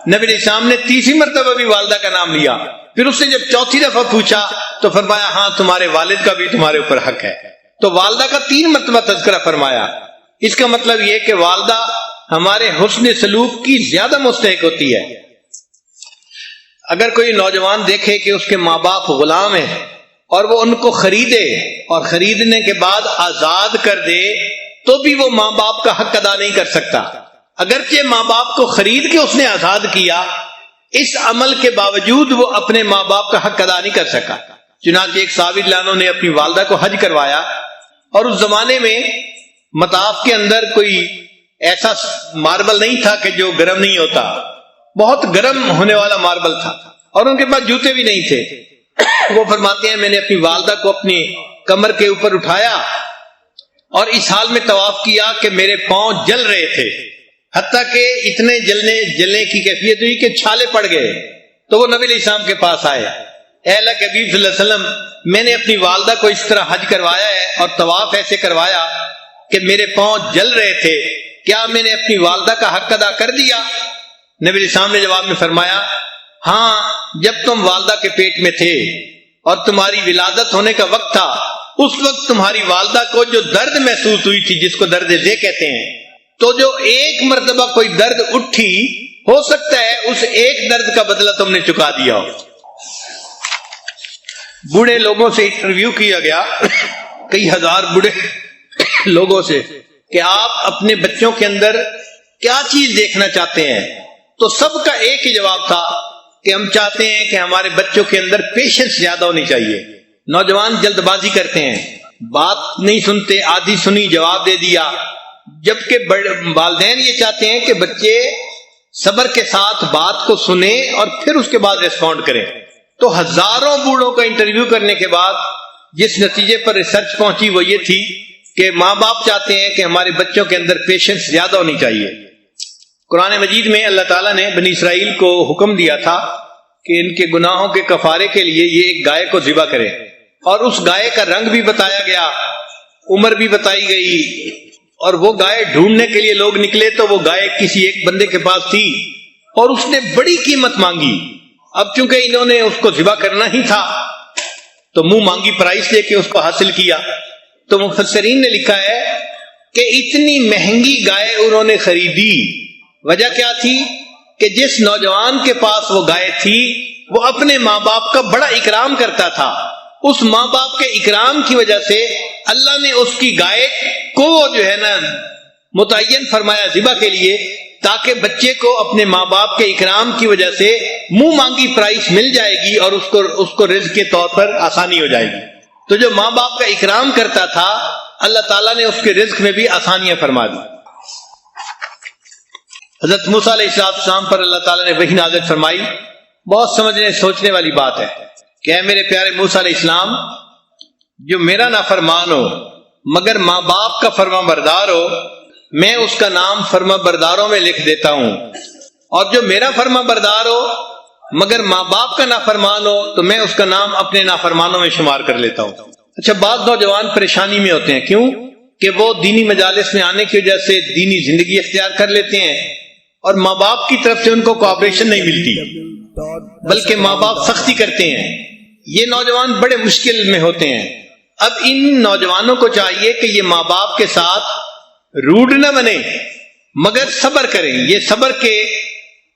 نبی علیہ السلام نے تیسری مرتبہ بھی والدہ کا نام لیا۔ پھر اس نے جب چوتھی دفعہ پوچھا تو فرمایا ہاں تمہارے والد کا بھی تمہارے اوپر حق ہے۔ تو والدہ کا 3 مرتبہ تذکرہ فرمایا۔ اس کا مطلب یہ کہ والدہ ہمارے حسن سلوک کی زیادہ مستحق ہوتی ہے۔ اگر کوئی نوجوان دیکھے کہ اس کے ماں باپ غلام ہیں اور وہ ان کو خریدے اور خریدنے کے بعد آزاد کر دے تو بھی وہ ماں باپ کا حق ادا نہیں کر سکتا، اگرچہ ماں باپ کو خرید کے اس نے آزاد کیا، اس عمل کے باوجود وہ اپنے ماں باپ کا حق ادا نہیں کر سکا۔ چنانچہ ایک صحابی لانوں نے اپنی والدہ کو حج کروایا، اور اس زمانے میں مطاف کے اندر کوئی ایسا ماربل نہیں تھا کہ جو گرم نہیں ہوتا، بہت گرم ہونے والا ماربل تھا، اور ان کے پاس جوتے بھی نہیں تھے۔ وہ فرماتے ہیں میں نے اپنی والدہ کو اپنی کمر کے اوپر اٹھایا اور اس حال میں طواف کیا کہ میرے پاؤں جل رہے تھے، حتیٰ کہ اتنے جلنے کی کیفیت ہوئی کہ چھالے پڑ گئے۔ تو وہ نبی علیہ السلام کے پاس آئے، اے اللہ کے حبیب صلی اللہ علیہ وسلم، میں نے اپنی والدہ کو اس طرح حج کروایا ہے اور طواف ایسے کروایا کہ میرے پاؤں جل رہے تھے، کیا میں نے اپنی والدہ کا حق ادا کر دیا؟ نبی علیہ السلام نے جواب میں فرمایا، ہاں، جب تم والدہ کے پیٹ میں تھے اور تمہاری ولادت ہونے کا وقت تھا، اس وقت تمہاری والدہ کو جو درد محسوس ہوئی تھی، جس کو درد دے کہتے ہیں، تو جو ایک مرتبہ کوئی درد اٹھی، ہو سکتا ہے اس ایک درد کا بدلہ تم نے چکا دیا ہو۔ بوڑھے لوگوں سے انٹرویو کیا گیا، کئی ہزار بوڑھے لوگوں سے، کہ آپ اپنے بچوں کے اندر کیا چیز دیکھنا چاہتے ہیں؟ تو سب کا ایک ہی جواب تھا کہ ہم چاہتے ہیں کہ ہمارے بچوں کے اندر پیشنس زیادہ ہونی چاہیے۔ نوجوان جلد بازی کرتے ہیں، بات نہیں سنتے، آدھی سنی جواب دے دیا، جبکہ والدین یہ چاہتے ہیں کہ بچے صبر کے ساتھ بات کو سنیں اور پھر اس کے بعد ریسپونڈ کریں۔ تو ہزاروں بوڑھوں کا انٹرویو کرنے کے بعد جس نتیجے پر ریسرچ پہنچی وہ یہ تھی کہ ماں باپ چاہتے ہیں کہ ہمارے بچوں کے اندر پیشنس زیادہ ہونی چاہیے۔ قرآن مجید میں اللہ تعالیٰ نے بنی اسرائیل کو حکم دیا تھا کہ ان کے گناہوں کے کفارے کے لیے یہ ایک گائے کو ذبح کریں، اور اس گائے کا رنگ بھی بتایا گیا، عمر بھی بتائی گئی، اور وہ گائے ڈھونڈنے کے لیے لوگ نکلے تو وہ گائے کسی ایک بندے کے پاس تھی اور اس نے بڑی قیمت مانگی۔ اب چونکہ انہوں نے اس کو ذبح کرنا ہی تھا تو منہ مانگی پرائس لے کے اس کو حاصل کیا۔ تو مفسرین نے لکھا ہے کہ اتنی مہنگی گائے انہوں نے خریدی، وجہ کیا تھی کہ جس نوجوان کے پاس وہ گائے تھی وہ اپنے ماں باپ کا بڑا اکرام کرتا تھا، اس ماں باپ کے اکرام کی وجہ سے اللہ نے اس کی گائے کو جو ہے نا متعین فرمایا ذبح کے لیے، تاکہ بچے کو اپنے ماں باپ کے اکرام کی وجہ سے منہ مانگی پرائس مل جائے گی اور اس کو رزق کے طور پر آسانی ہو جائے گی۔ تو جو ماں باپ کا اکرام کرتا تھا اللہ تعالیٰ نے اس کے رزق میں بھی آسانیاں فرما دی۔ حضرت موسیٰ علیہ السلام پر اللہ تعالیٰ نے وحی نازل فرمائی، بہت سمجھنے سوچنے والی بات ہے کہ اے میرے پیارے موسیٰ علیہ السلام، جو میرا نافرمان ہو مگر ماں باپ کا فرما بردار ہو، میں اس کا نام فرما برداروں میں لکھ دیتا ہوں، اور جو میرا فرما بردار ہو مگر ماں باپ کا نافرمان ہو تو میں اس کا نام اپنے نافرمانوں میں شمار کر لیتا ہوں۔ اچھا، بعض نوجوان پریشانی میں ہوتے ہیں، کیوں کہ وہ دینی مجالس میں آنے کی وجہ سے دینی زندگی اختیار کر لیتے ہیں اور ماں باپ کی طرف سے ان کو کوآپریشن نہیں ملتی، بلکہ ماں باپ سختی کرتے ہیں۔ یہ نوجوان بڑے مشکل میں ہوتے ہیں۔ اب ان نوجوانوں کو چاہیے کہ یہ ماں باپ کے ساتھ روڈ نہ بنے مگر صبر کریں، یہ صبر کے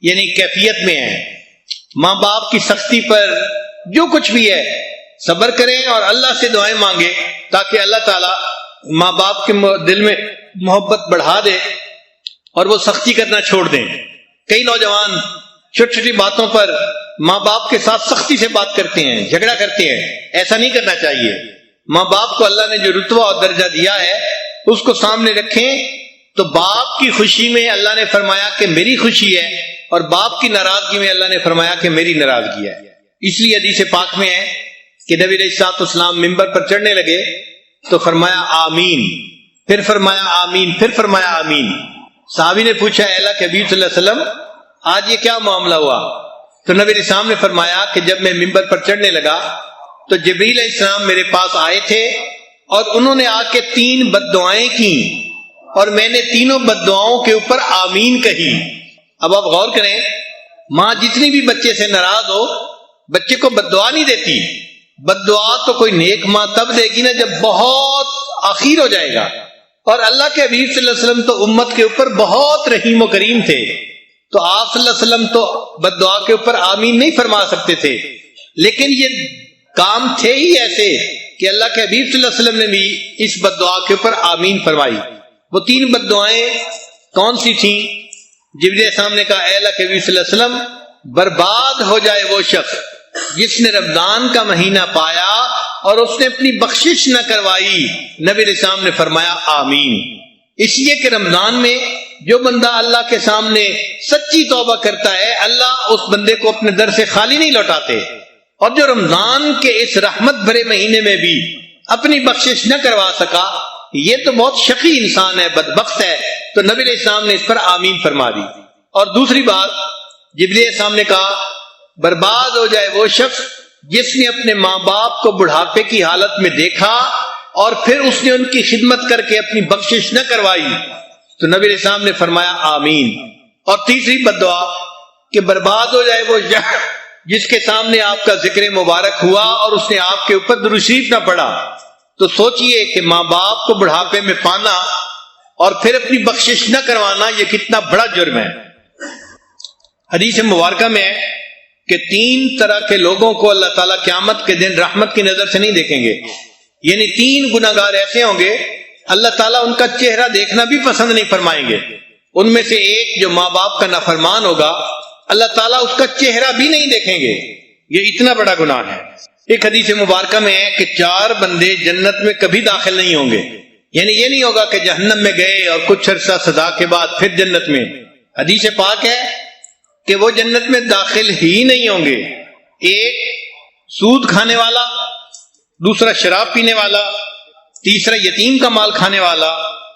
یعنی کیفیت میں ہے، ماں باپ کی سختی پر جو کچھ بھی ہے صبر کریں اور اللہ سے دعائیں مانگیں تاکہ اللہ تعالیٰ ماں باپ کے دل میں محبت بڑھا دے اور وہ سختی کرنا چھوڑ دیں۔ کئی نوجوان چھوٹی چھوٹی باتوں پر ماں باپ کے ساتھ سختی سے بات کرتے ہیں، جھگڑا کرتے ہیں، ایسا نہیں کرنا چاہیے۔ ماں باپ کو اللہ نے جو رتبہ اور درجہ دیا ہے اس کو سامنے رکھیں، تو باپ کی خوشی میں اللہ نے فرمایا کہ میری خوشی ہے، اور باپ کی ناراضگی میں اللہ نے فرمایا کہ میری ناراضگی ہے۔ اس لیے حدیث پاک میں ہے کہ نبی علیہ السلام ممبر پر چڑھنے لگے تو فرمایا آمین، پھر فرمایا آمین، پھر فرمایا آمین۔ صحابی نے پوچھا اے اللہ کے حبیب صلی اللہ علیہ وسلم، آج یہ کیا معاملہ ہوا؟ تو نبی علیہ السلام نے فرمایا کہ جب میں ممبر پر چڑھنے لگا تو جبریل علیہ السلام میرے پاس آئے تھے اور انہوں نے آ کے 3 بددعائیں کی اور میں نے تینوں بددعاؤں کے اوپر آمین کہی۔ اب آپ غور کریں، ماں جتنی بھی بچے سے ناراض ہو بچے کو بددعا نہیں دیتی، بددعا تو کوئی نیک ماں تب دے گی نا جب بہت آخیر ہو جائے گا، اور اللہ کے حبیب صلی اللہ علیہ وسلم تو امت کے اوپر بہت رحیم و کریم تھے، تو آپ صلی اللہ علیہ وسلم تو بددعا کے اوپر آمین نہیں فرما سکتے تھے، لیکن یہ کام تھے ہی ایسے کہ اللہ کے حبیب صلی اللہ علیہ وسلم نے بھی اس بد دعا کے اوپر آمین فرمائی۔ وہ 3 بد دعائیں کون سی تھیں؟ جبریل السلام نے کہا اے اللہ کے حبیب صلی اللہ علیہ وسلم، برباد ہو جائے وہ شخص جس نے رمضان کا مہینہ پایا اور اس نے اپنی بخشش نہ کروائی۔ نبی علیہ السلام نے فرمایا آمین۔ اس لیے کہ رمضان میں جو بندہ اللہ کے سامنے سچی توبہ کرتا ہے، اللہ اس بندے کو اپنے در سے خالی نہیں لوٹاتے، اور جو رمضان کے اس رحمت بھرے مہینے میں بھی اپنی بخشش نہ کروا سکا، یہ تو بہت شقی انسان ہے، بدبخت ہے۔ تو نبی علیہ السلام نے اس پر آمین فرما دی۔ اور دوسری بات، جبریل علیہ السلام نے کہا برباد ہو جائے وہ شخص جس نے اپنے ماں باپ کو بڑھاپے کی حالت میں دیکھا اور پھر اس نے ان کی خدمت کر کے اپنی بخشش نہ کروائی۔ تو نبی علیہ السلام نے فرمایا آمین۔ اور تیسری بد دعا کہ برباد ہو جائے وہ شخص جس کے سامنے آپ کا ذکر مبارک ہوا اور اس نے آپ کے اوپر درود شریف نہ پڑھا۔ تو سوچئے کہ ماں باپ کو بڑھاپے میں پانا اور پھر اپنی بخشش نہ کروانا یہ کتنا بڑا جرم ہے۔ حدیث مبارکہ میں ہے کہ 3 طرح کے لوگوں کو اللہ تعالیٰ قیامت کے دن رحمت کی نظر سے نہیں دیکھیں گے، یعنی 3 گناہگار ایسے ہوں گے اللہ تعالیٰ ان کا چہرہ دیکھنا بھی پسند نہیں فرمائیں گے۔ ان میں سے ایک جو ماں باپ کا نافرمان ہوگا، اللہ تعالیٰ اس کا چہرہ بھی نہیں دیکھیں گے۔ یہ اتنا بڑا گناہ ہے۔ ایک حدیث مبارکہ میں ہے کہ 4 بندے جنت میں کبھی داخل نہیں ہوں گے، یعنی یہ نہیں ہوگا کہ جہنم میں گئے اور کچھ عرصہ سزا کے بعد پھر جنت میں۔ حدیث پاک ہے کہ وہ جنت میں داخل ہی نہیں ہوں گے۔ ایک سود کھانے والا، دوسرا شراب پینے والا، تیسرا یتیم کا مال کھانے والا،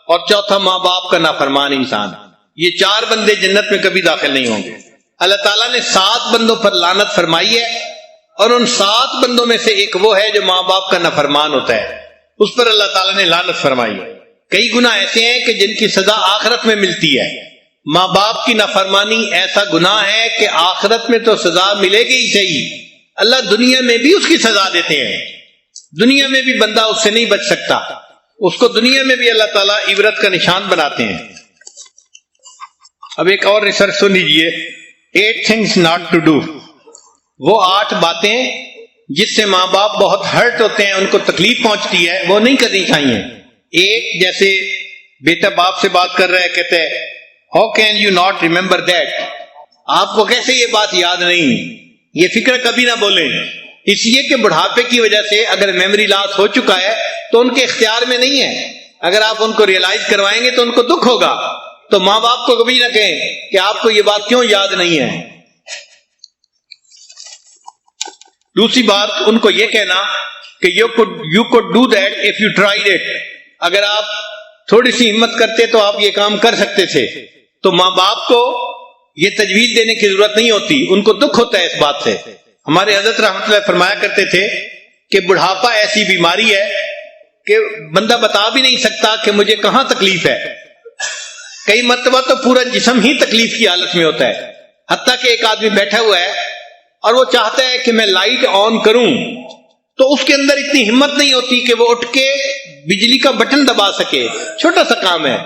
اور چوتھا ماں باپ کا نافرمان انسان۔ یہ 4 بندے جنت میں کبھی داخل نہیں ہوں گے۔ اللہ تعالیٰ نے 7 بندوں پر لعنت فرمائی ہے، اور ان 7 بندوں میں سے ایک وہ ہے جو ماں باپ کا نافرمان ہوتا ہے، اس پر اللہ تعالیٰ نے لعنت فرمائی ہے۔ کئی گناہ ایسے ہیں کہ جن کی سزا آخرت میں ملتی ہے۔ ماں باپ کی نافرمانی ایسا گناہ ہے کہ آخرت میں تو سزا ملے گی ہی صحیح، اللہ دنیا میں بھی اس کی سزا دیتے ہیں۔ دنیا میں بھی بندہ اس سے نہیں بچ سکتا، اس کو دنیا میں بھی اللہ تعالیٰ عبرت کا نشان بناتے ہیں۔ اب ایک اور ریسرچ سن لیجیے، 8 things not to do۔ وہ 8 باتیں جس سے ماں باپ بہت ہرٹ ہوتے ہیں، ان کو تکلیف پہنچتی ہے، وہ نہیں کرنی چاہیے۔ ایک، جیسے بیٹا باپ سے بات کر رہا ہے، کہتے ہیں How can you not remember that؟ آپ کو کیسے یہ بات یاد نہیں؟ یہ فکر کبھی نہ بولیں، اس لیے کہ بڑھاپے کی وجہ سے اگر میموری لاس ہو چکا ہے تو ان کے اختیار میں نہیں ہے۔ اگر آپ ان کو ریئلائز کروائیں گے تو ان کو دکھ ہوگا۔ تو ماں باپ کو کبھی نہ کہیں کہ آپ کو یہ بات کیوں یاد نہیں ہے۔ دوسری بات، ان کو یہ کہنا کہ you could do that if you tried it۔ اگر آپ تھوڑی سی ہمت کرتے تو آپ یہ کام کر سکتے تھے۔ تو ماں باپ کو یہ تجویز دینے کی ضرورت نہیں ہوتی، ان کو دکھ ہوتا ہے اس بات سے۔ ہمارے حضرت رحمۃ اللہ فرمایا کرتے تھے کہ بڑھاپا ایسی بیماری ہے کہ بندہ بتا بھی نہیں سکتا کہ مجھے کہاں تکلیف ہے۔ کئی مرتبہ تو پورا جسم ہی تکلیف کی حالت میں ہوتا ہے، حتیٰ کہ ایک آدمی بیٹھا ہوا ہے اور وہ چاہتا ہے کہ میں لائٹ آن کروں، تو اس کے اندر اتنی ہمت نہیں ہوتی کہ وہ اٹھ کے بجلی کا بٹن دبا سکے، چھوٹا سا کام ہے۔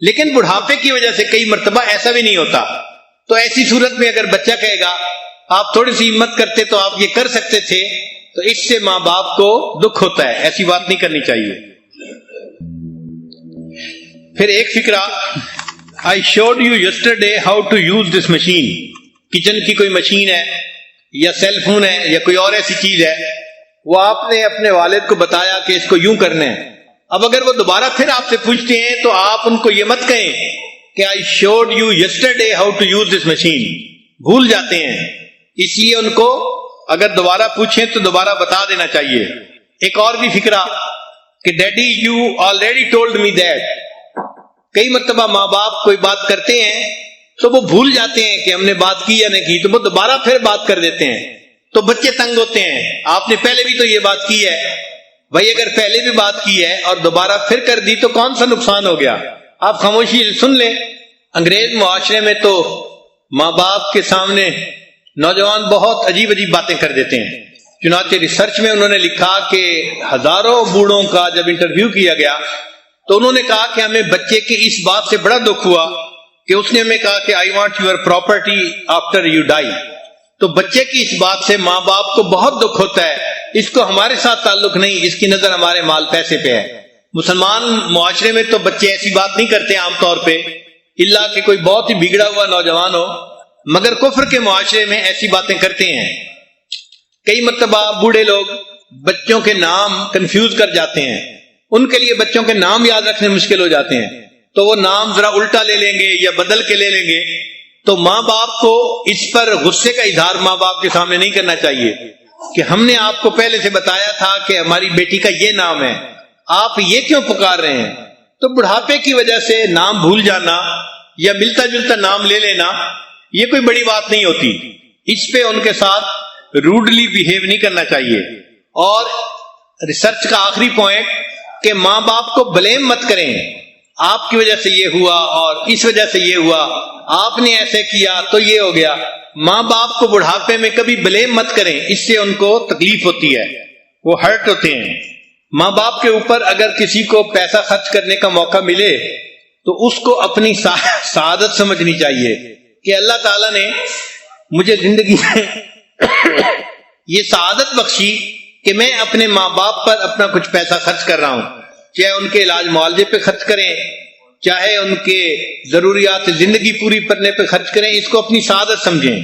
لیکن بڑھاپے کی وجہ سے کئی مرتبہ ایسا بھی نہیں ہوتا۔ تو ایسی صورت میں اگر بچہ کہے گا آپ تھوڑی سی ہمت کرتے تو آپ یہ کر سکتے تھے، تو اس سے ماں باپ کو دکھ ہوتا ہے، ایسی بات نہیں کرنی چاہیے۔ پھر ایک فکرہ، I showed you yesterday how to use this machine۔ Kitchen کی کوئی مشین ہے یا سیل فون ہے یا کوئی اور ایسی چیز ہے، وہ آپ نے اپنے والد کو بتایا کہ اس کو یوں کرنا ہے۔ اب اگر وہ دوبارہ پھر آپ سے پوچھتے ہیں تو آپ ان کو یہ مت کہیں کہ I showed you yesterday how to use this machine۔ بھول جاتے ہیں، اس لیے ان کو اگر دوبارہ پوچھیں تو دوبارہ بتا دینا چاہیے۔ ایک اور بھی فکرہ کہ daddy you already told me that۔ کئی مرتبہ ماں باپ کوئی بات کرتے ہیں تو وہ بھول جاتے ہیں کہ ہم نے بات کی یا نہیں کی، تو وہ دوبارہ پھر بات کر دیتے ہیں، تو بچے تنگ ہوتے ہیں۔ آپ نے پہلے بھی تو یہ بات کی ہے بھائی، اگر پہلے بھی بات کی ہے اور دوبارہ پھر کر دی تو کون سا نقصان ہو گیا؟ آپ خاموشی سن لیں۔ انگریز معاشرے میں تو ماں باپ کے سامنے نوجوان بہت عجیب عجیب باتیں کر دیتے ہیں۔ چنانچہ ریسرچ میں انہوں نے لکھا کہ ہزاروں بوڑھوں کا جب انٹرویو کیا گیا تو انہوں نے کہا کہ ہمیں بچے کی اس بات سے بڑا دکھ ہوا کہ اس نے ہمیں کہا کہ I want your property after you die۔ تو بچے کی اس بات سے ماں باپ کو بہت دکھ ہوتا ہے اس کو ہمارے ساتھ تعلق نہیں، اس کی نظر ہمارے مال پیسے پہ ہے۔ مسلمان معاشرے میں تو بچے ایسی بات نہیں کرتے عام طور پہ، الا کہ کوئی بہت ہی بگڑا ہوا نوجوان ہو، مگر کفر کے معاشرے میں ایسی باتیں کرتے ہیں۔ کئی مرتبہ بوڑھے لوگ بچوں کے نام کنفیوز کر جاتے ہیں، ان کے لیے بچوں کے نام یاد رکھنے مشکل ہو جاتے ہیں، تو وہ نام ذرا الٹا لے لیں گے یا بدل کے لے لیں گے۔ تو ماں باپ کو اس پر غصے کا اظہار ماں باپ کے سامنے نہیں کرنا چاہیے کہ ہم نے آپ کو پہلے سے بتایا تھا کہ ہماری بیٹی کا یہ نام ہے، آپ یہ کیوں پکار رہے ہیں؟ تو بڑھاپے کی وجہ سے نام بھول جانا یا ملتا جلتا نام لے لینا یہ کوئی بڑی بات نہیں ہوتی، اس پہ ان کے ساتھ روڈلی بیہیو نہیں کرنا چاہیے۔ اور ریسرچ کا آخری پوائنٹ کہ ماں باپ کو بلیم مت کریں، آپ کی وجہ سے یہ ہوا اور اس وجہ سے یہ ہوا، آپ نے ایسے کیا تو یہ ہو گیا۔ ماں باپ کو بڑھاپے میں کبھی بلیم مت کریں، اس سے ان کو تکلیف ہوتی ہے، وہ ہرٹ ہوتے ہیں۔ ماں باپ کے اوپر اگر کسی کو پیسہ خرچ کرنے کا موقع ملے تو اس کو اپنی سعادت سمجھنی چاہیے کہ اللہ تعالیٰ نے مجھے زندگی میں یہ سعادت بخشی کہ میں اپنے ماں باپ پر اپنا کچھ پیسہ خرچ کر رہا ہوں، چاہے ان کے علاج معالجے پہ خرچ کریں، چاہے ان کے ضروریات زندگی پوری کرنے پہ خرچ کریں، اس کو اپنی سعادت سمجھیں،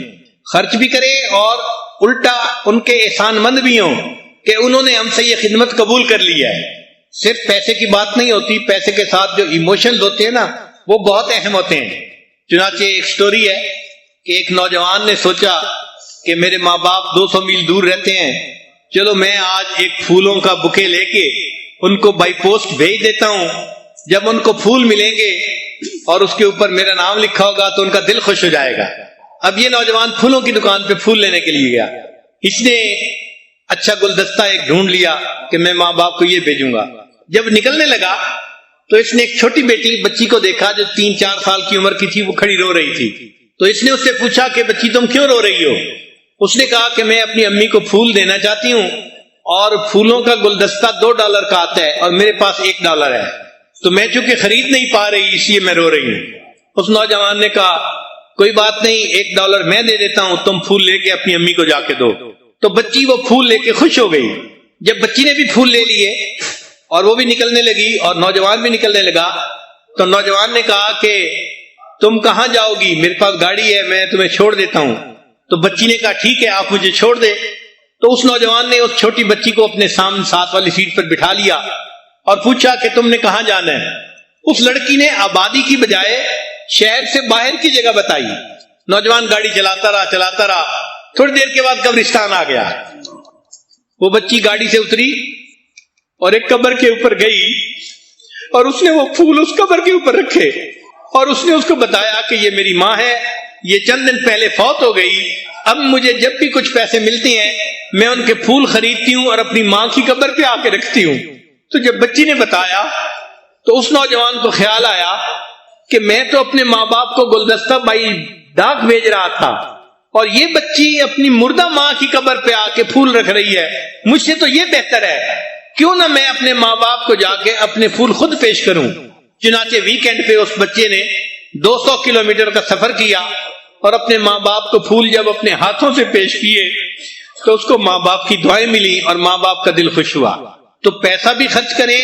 خرچ بھی کریں اور الٹا ان کے احسان مند بھی ہوں کہ انہوں نے ہم سے یہ خدمت قبول کر لی ہے۔ صرف پیسے کی بات نہیں ہوتی، پیسے کے ساتھ جو ایموشنز ہوتے ہیں نا وہ بہت اہم ہوتے ہیں۔ چنانچہ ایک سٹوری ہے کہ ایک نوجوان نے سوچا کہ میرے ماں باپ 200 میل دور رہتے ہیں، چلو میں آج ایک پھولوں کا بکے لے کے ان کو بائی پوسٹ بھیج دیتا ہوں، جب ان کو پھول ملیں گے اور اس کے اوپر میرا نام لکھا ہوگا تو ان کا دل خوش ہو جائے گا۔ اب یہ نوجوان پھولوں کی دکان پہ پھول لینے کے لیے گیا، اس نے اچھا گلدستہ ایک ڈھونڈ لیا کہ میں ماں باپ کو یہ بھیجوں گا۔ جب نکلنے لگا تو اس نے ایک چھوٹی بچی کو دیکھا جو 3-4 سال کی عمر کی تھی، وہ کھڑی رو رہی تھی۔ تو اس نے اس سے پوچھا کہ بچی تم کیوں رو رہی ہو؟ اس نے کہا کہ میں اپنی امی کو پھول دینا چاہتی ہوں اور پھولوں کا گلدستہ $2 کا آتا ہے اور میرے پاس $1 ہے، تو میں چونکہ خرید نہیں پا رہی اس لیے میں رو رہی ہوں۔ اس نوجوان نے کہا کوئی بات نہیں، $1 میں دے دیتا ہوں، تم پھول لے کے اپنی امی کو جا کے دو۔ تو بچی وہ پھول لے کے خوش ہو گئی۔ جب بچی نے بھی پھول لے لیے اور وہ بھی نکلنے لگی اور نوجوان بھی نکلنے لگا تو نوجوان نے کہا کہ تم کہاں جاؤ گی؟ میرے پاس گاڑی ہے، میں تمہیں چھوڑ دیتا ہوں۔ تو بچی نے کہا ٹھیک ہے آپ مجھے چھوڑ دے۔ تو اس نوجوان نے اس چھوٹی بچی کو اپنے سامنے ساتھ والی سیٹ پر بٹھا لیا اور پوچھا کہ تم نے کہاں جانا ہے؟ اس لڑکی نے آبادی کی بجائے شہر سے باہر کی جگہ بتائی۔ نوجوان گاڑی چلاتا رہا، تھوڑی دیر کے بعد قبرستان آ گیا۔ وہ بچی گاڑی سے اتری اور ایک قبر کے اوپر گئی اور اس نے وہ پھول اس قبر کے اوپر رکھے اور اس نے اس کو بتایا کہ یہ میری ماں ہے، یہ چند دن پہلے فوت ہو گئی، اب مجھے جب بھی کچھ پیسے ملتے ہیں میں ان کے پھول خریدتی ہوں اور اپنی ماں کی قبر پہ آ کے رکھتی ہوں۔ تو جب بچی نے بتایا تو اس نوجوان کو خیال آیا کہ میں تو اپنے ماں باپ کو گلدستہ بائی ڈاک بھیج رہا تھا اور یہ بچی اپنی مردہ ماں کی قبر پہ آ کے پھول رکھ رہی ہے، مجھ سے تو یہ بہتر ہے، کیوں نہ میں اپنے ماں باپ کو جا کے اپنے پھول خود پیش کروں۔ چنانچہ ویکینڈ پہ اس بچے نے 200 کلومیٹر کا سفر کیا اور اپنے ماں باپ کو پھول جب اپنے ہاتھوں سے پیش کیے تو اس کو ماں باپ کی دعائیں ملی اور ماں باپ کا دل خوش ہوا۔ تو پیسہ بھی خرچ کریں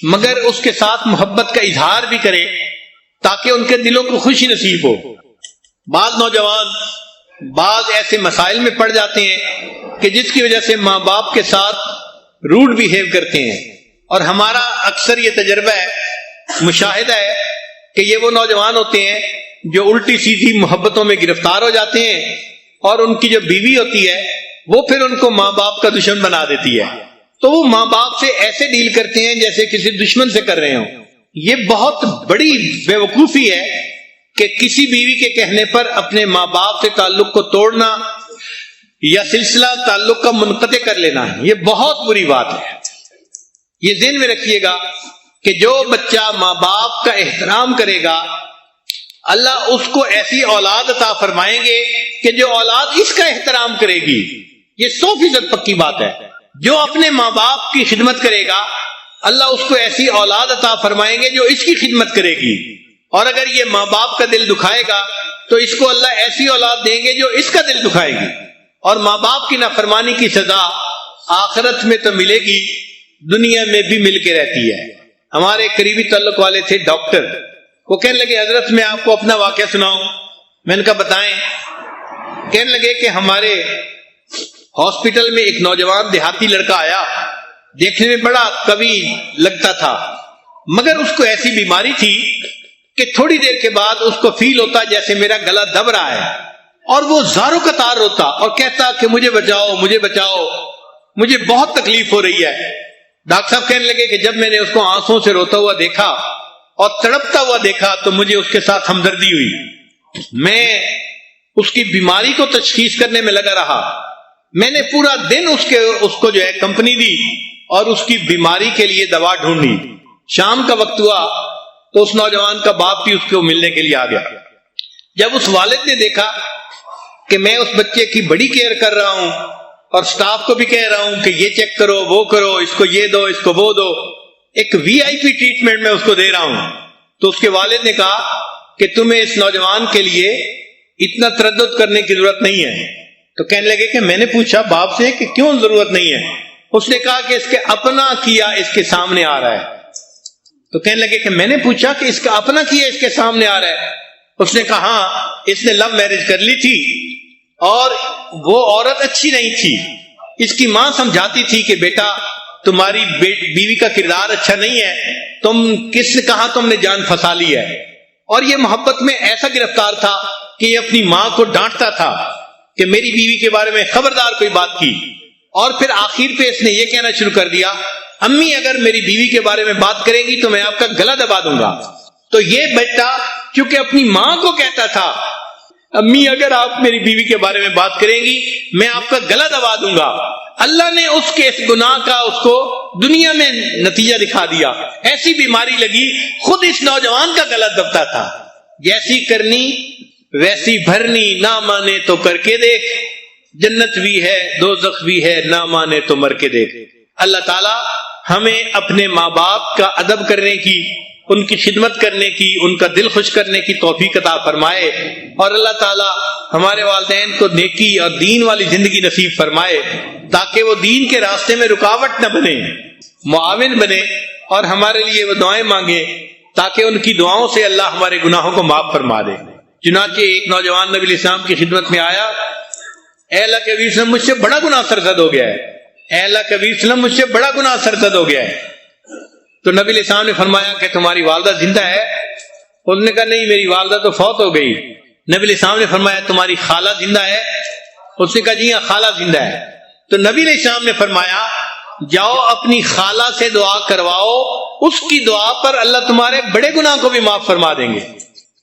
مگر اس کے ساتھ محبت کا اظہار بھی کریں تاکہ ان کے دلوں کو خوشی نصیب ہو۔ بعض نوجوان بعض ایسے مسائل میں پڑ جاتے ہیں کہ جس کی وجہ سے ماں باپ کے ساتھ روڈ بیہیو کرتے ہیں، اور ہمارا اکثر یہ تجربہ ہے، مشاہدہ ہے کہ یہ وہ نوجوان ہوتے ہیں جو الٹی سیدھی محبتوں میں گرفتار ہو جاتے ہیں اور ان کی جو بیوی ہوتی ہے وہ پھر ان کو ماں باپ کا دشمن بنا دیتی ہے، تو وہ ماں باپ سے ایسے ڈیل کرتے ہیں جیسے کسی دشمن سے کر رہے ہوں۔ یہ بہت بڑی بیوقوفی ہے کہ کسی بیوی کے کہنے پر اپنے ماں باپ سے تعلق کو توڑنا یا سلسلہ تعلق کا منقطع کر لینا، یہ بہت بری بات ہے۔ یہ ذہن میں رکھیے گا کہ جو بچہ ماں باپ کا احترام کرے گا اللہ اس کو ایسی اولاد عطا فرمائیں گے کہ جو اولاد اس کا احترام کرے گی۔ یہ 100% پکی بات ہے۔ جو اپنے ماں باپ کی خدمت کرے گا اللہ اس کو ایسی اولاد عطا فرمائیں گے جو اس کی خدمت کرے گی، اور اگر یہ ماں باپ کا دل دکھائے گا تو اس کو اللہ ایسی اولاد دیں گے جو اس کا دل دکھائے گی۔ اور ماں باپ کی نافرمانی کی سزا آخرت میں تو ملے گی، دنیا میں بھی مل کے رہتی ہے۔ ہمارے قریبی تعلق والے تھے ڈاکٹر، وہ کہنے لگے حضرت میں آپ کو اپنا واقعہ سناؤں؟ میں نے کہا بتائیں۔ کہنے لگے کہ ہمارے ہاسپٹل میں ایک نوجوان دیہاتی لڑکا آیا، دیکھنے میں بڑا قوی لگتا تھا، مگر اس کو ایسی بیماری تھی کہ تھوڑی دیر کے بعد اس کو فیل ہوتا جیسے میرا گلا دب رہا ہے، اور وہ زاروں قطار روتا اور کہتا کہ مجھے بچاؤ مجھے بچاؤ، مجھے بہت تکلیف ہو رہی ہے۔ ڈاکٹر صاحب کہنے لگے کہ جب میں نے اس کو آنسوں سے روتا ہوا دیکھا اور تڑپتا ہوا دیکھا تو مجھے اس کے ساتھ ہمدردی ہوئی۔ میں اس کی بیماری کو تشخیص کرنے میں لگا رہا، میں نے پورا دن اس کو جو ہے کمپنی دی اور اس کی بیماری کے لیے دوا ڈھونڈی۔ شام کا وقت ہوا تو اس نوجوان کا باپ بھی اس کو ملنے کے لیے آ گیا۔ جب اس والد نے دیکھا کہ میں اس بچے کی بڑی کیئر کر رہا ہوں اور سٹاف کو بھی کہہ رہا ہوں کہ یہ چیک کرو وہ کرو، اس کو یہ دو اس کو وہ دو، ایک وی آئی پی ٹریٹمنٹ میں اس کو دے رہا ہوں، تو اس کے والد نے کہا کہ تمہیں اس نوجوان کے لیے اتنا تردد کرنے کی ضرورت نہیں ہے۔ تو کہنے لگے کہ میں نے پوچھا باپ سے کہ کیوں ضرورت نہیں ہے؟ اس نے کہا کہ اس کے اپنا کیا اس کے سامنے آ رہا ہے۔ تو کہنے لگے کہ میں نے پوچھا کہ اس کا اپنا کیا اس کے سامنے آ رہا ہے؟ اس نے کہا ہاں، اس نے لو میرج کر لی تھی اور وہ عورت اچھی نہیں تھی، اس کی ماں سمجھاتی تھی کہ بیٹا تمہاری بیوی کا کردار اچھا نہیں ہے، تم کس نے کہا تم نے جان پھنسا لی ہے، اور یہ محبت میں ایسا گرفتار تھا کہ یہ اپنی ماں کو ڈانٹتا تھا کہ میری بیوی کے بارے میں خبردار کوئی بات کی، اور پھر آخر پہ اس نے یہ کہنا شروع کر دیا امی اگر میری بیوی کے بارے میں بات کریں گی تو میں آپ کا گلا دبا دوں گا۔ تو یہ بیٹا کیونکہ اپنی ماں کو کہتا تھا امی اگر آپ میری بیوی کے بارے میں بات کریں گی میں آپ کا گلا دبا دوں گا، اللہ نے اس کے اس گناہ کا اس کو دنیا میں نتیجہ دکھا دیا۔ ایسی بیماری لگی خود اس نوجوان کا گلا دبتا تھا۔ جیسی کرنی ویسی بھرنی، نہ مانے تو کر کے دیکھ، جنت بھی ہے دوزخ بھی ہے، نہ مانے تو مر کے دیکھ۔ اللہ تعالی ہمیں اپنے ماں باپ کا ادب کرنے کی، ان کی خدمت کرنے کی، ان کا دل خوش کرنے کی توفیق عطا فرمائے، اور اللہ تعالی ہمارے والدین کو نیکی اور دین والی زندگی نصیب فرمائے تاکہ وہ دین کے راستے میں رکاوٹ نہ بنے، معاون بنے، اور ہمارے لیے وہ دعائیں مانگے تاکہ ان کی دعاؤں سے اللہ ہمارے گناہوں کو معاف فرما دے۔ چنانچہ ایک نوجوان نبی علیہ السلام کی خدمت میں آیا، اے اللہ کے نبی وسلم مجھ سے بڑا گناہ سرزد ہو گیا ہے، اے اللہ کے نبی وسلم مجھ سے بڑا گناہ سرزد ہو گیا ہے۔ تو نبی علیہ السلام نے فرمایا کہ تمہاری والدہ زندہ ہے؟ انہوں نے کہا نہیں میری والدہ تو فوت ہو گئی۔ نبی علیہ السلام نے فرمایا تمہاری خالہ زندہ ہے؟ اس نے کہا جی ہاں خالہ زندہ ہے۔ تو نبی علیہ السلام نے فرمایا جاؤ اپنی خالہ سے دعا کرواؤ، اس کی دعا پر اللہ تمہارے بڑے گناہ کو بھی معاف فرما دیں گے۔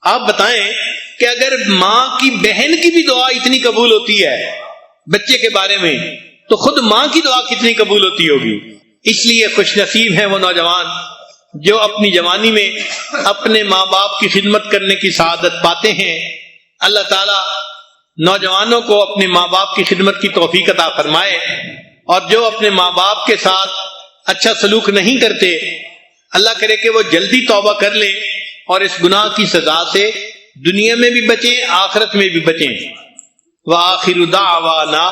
آپ بتائیں کہ اگر ماں کی بہن کی بھی دعا اتنی قبول ہوتی ہے بچے کے بارے میں تو خود ماں کی دعا کتنی قبول ہوتی ہوگی۔ اس لیے خوش نصیب ہیں وہ نوجوان جو اپنی جوانی میں اپنے ماں باپ کی خدمت کرنے کی سعادت پاتے ہیں۔ اللہ تعالی نوجوانوں کو اپنے ماں باپ کی خدمت کی توفیق عطا فرمائے، اور جو اپنے ماں باپ کے ساتھ اچھا سلوک نہیں کرتے اللہ کرے کہ وہ جلدی توبہ کر لیں اور اس گناہ کی سزا سے دنیا میں بھی بچیں آخرت میں بھی بچیں۔ وآخر دعوانا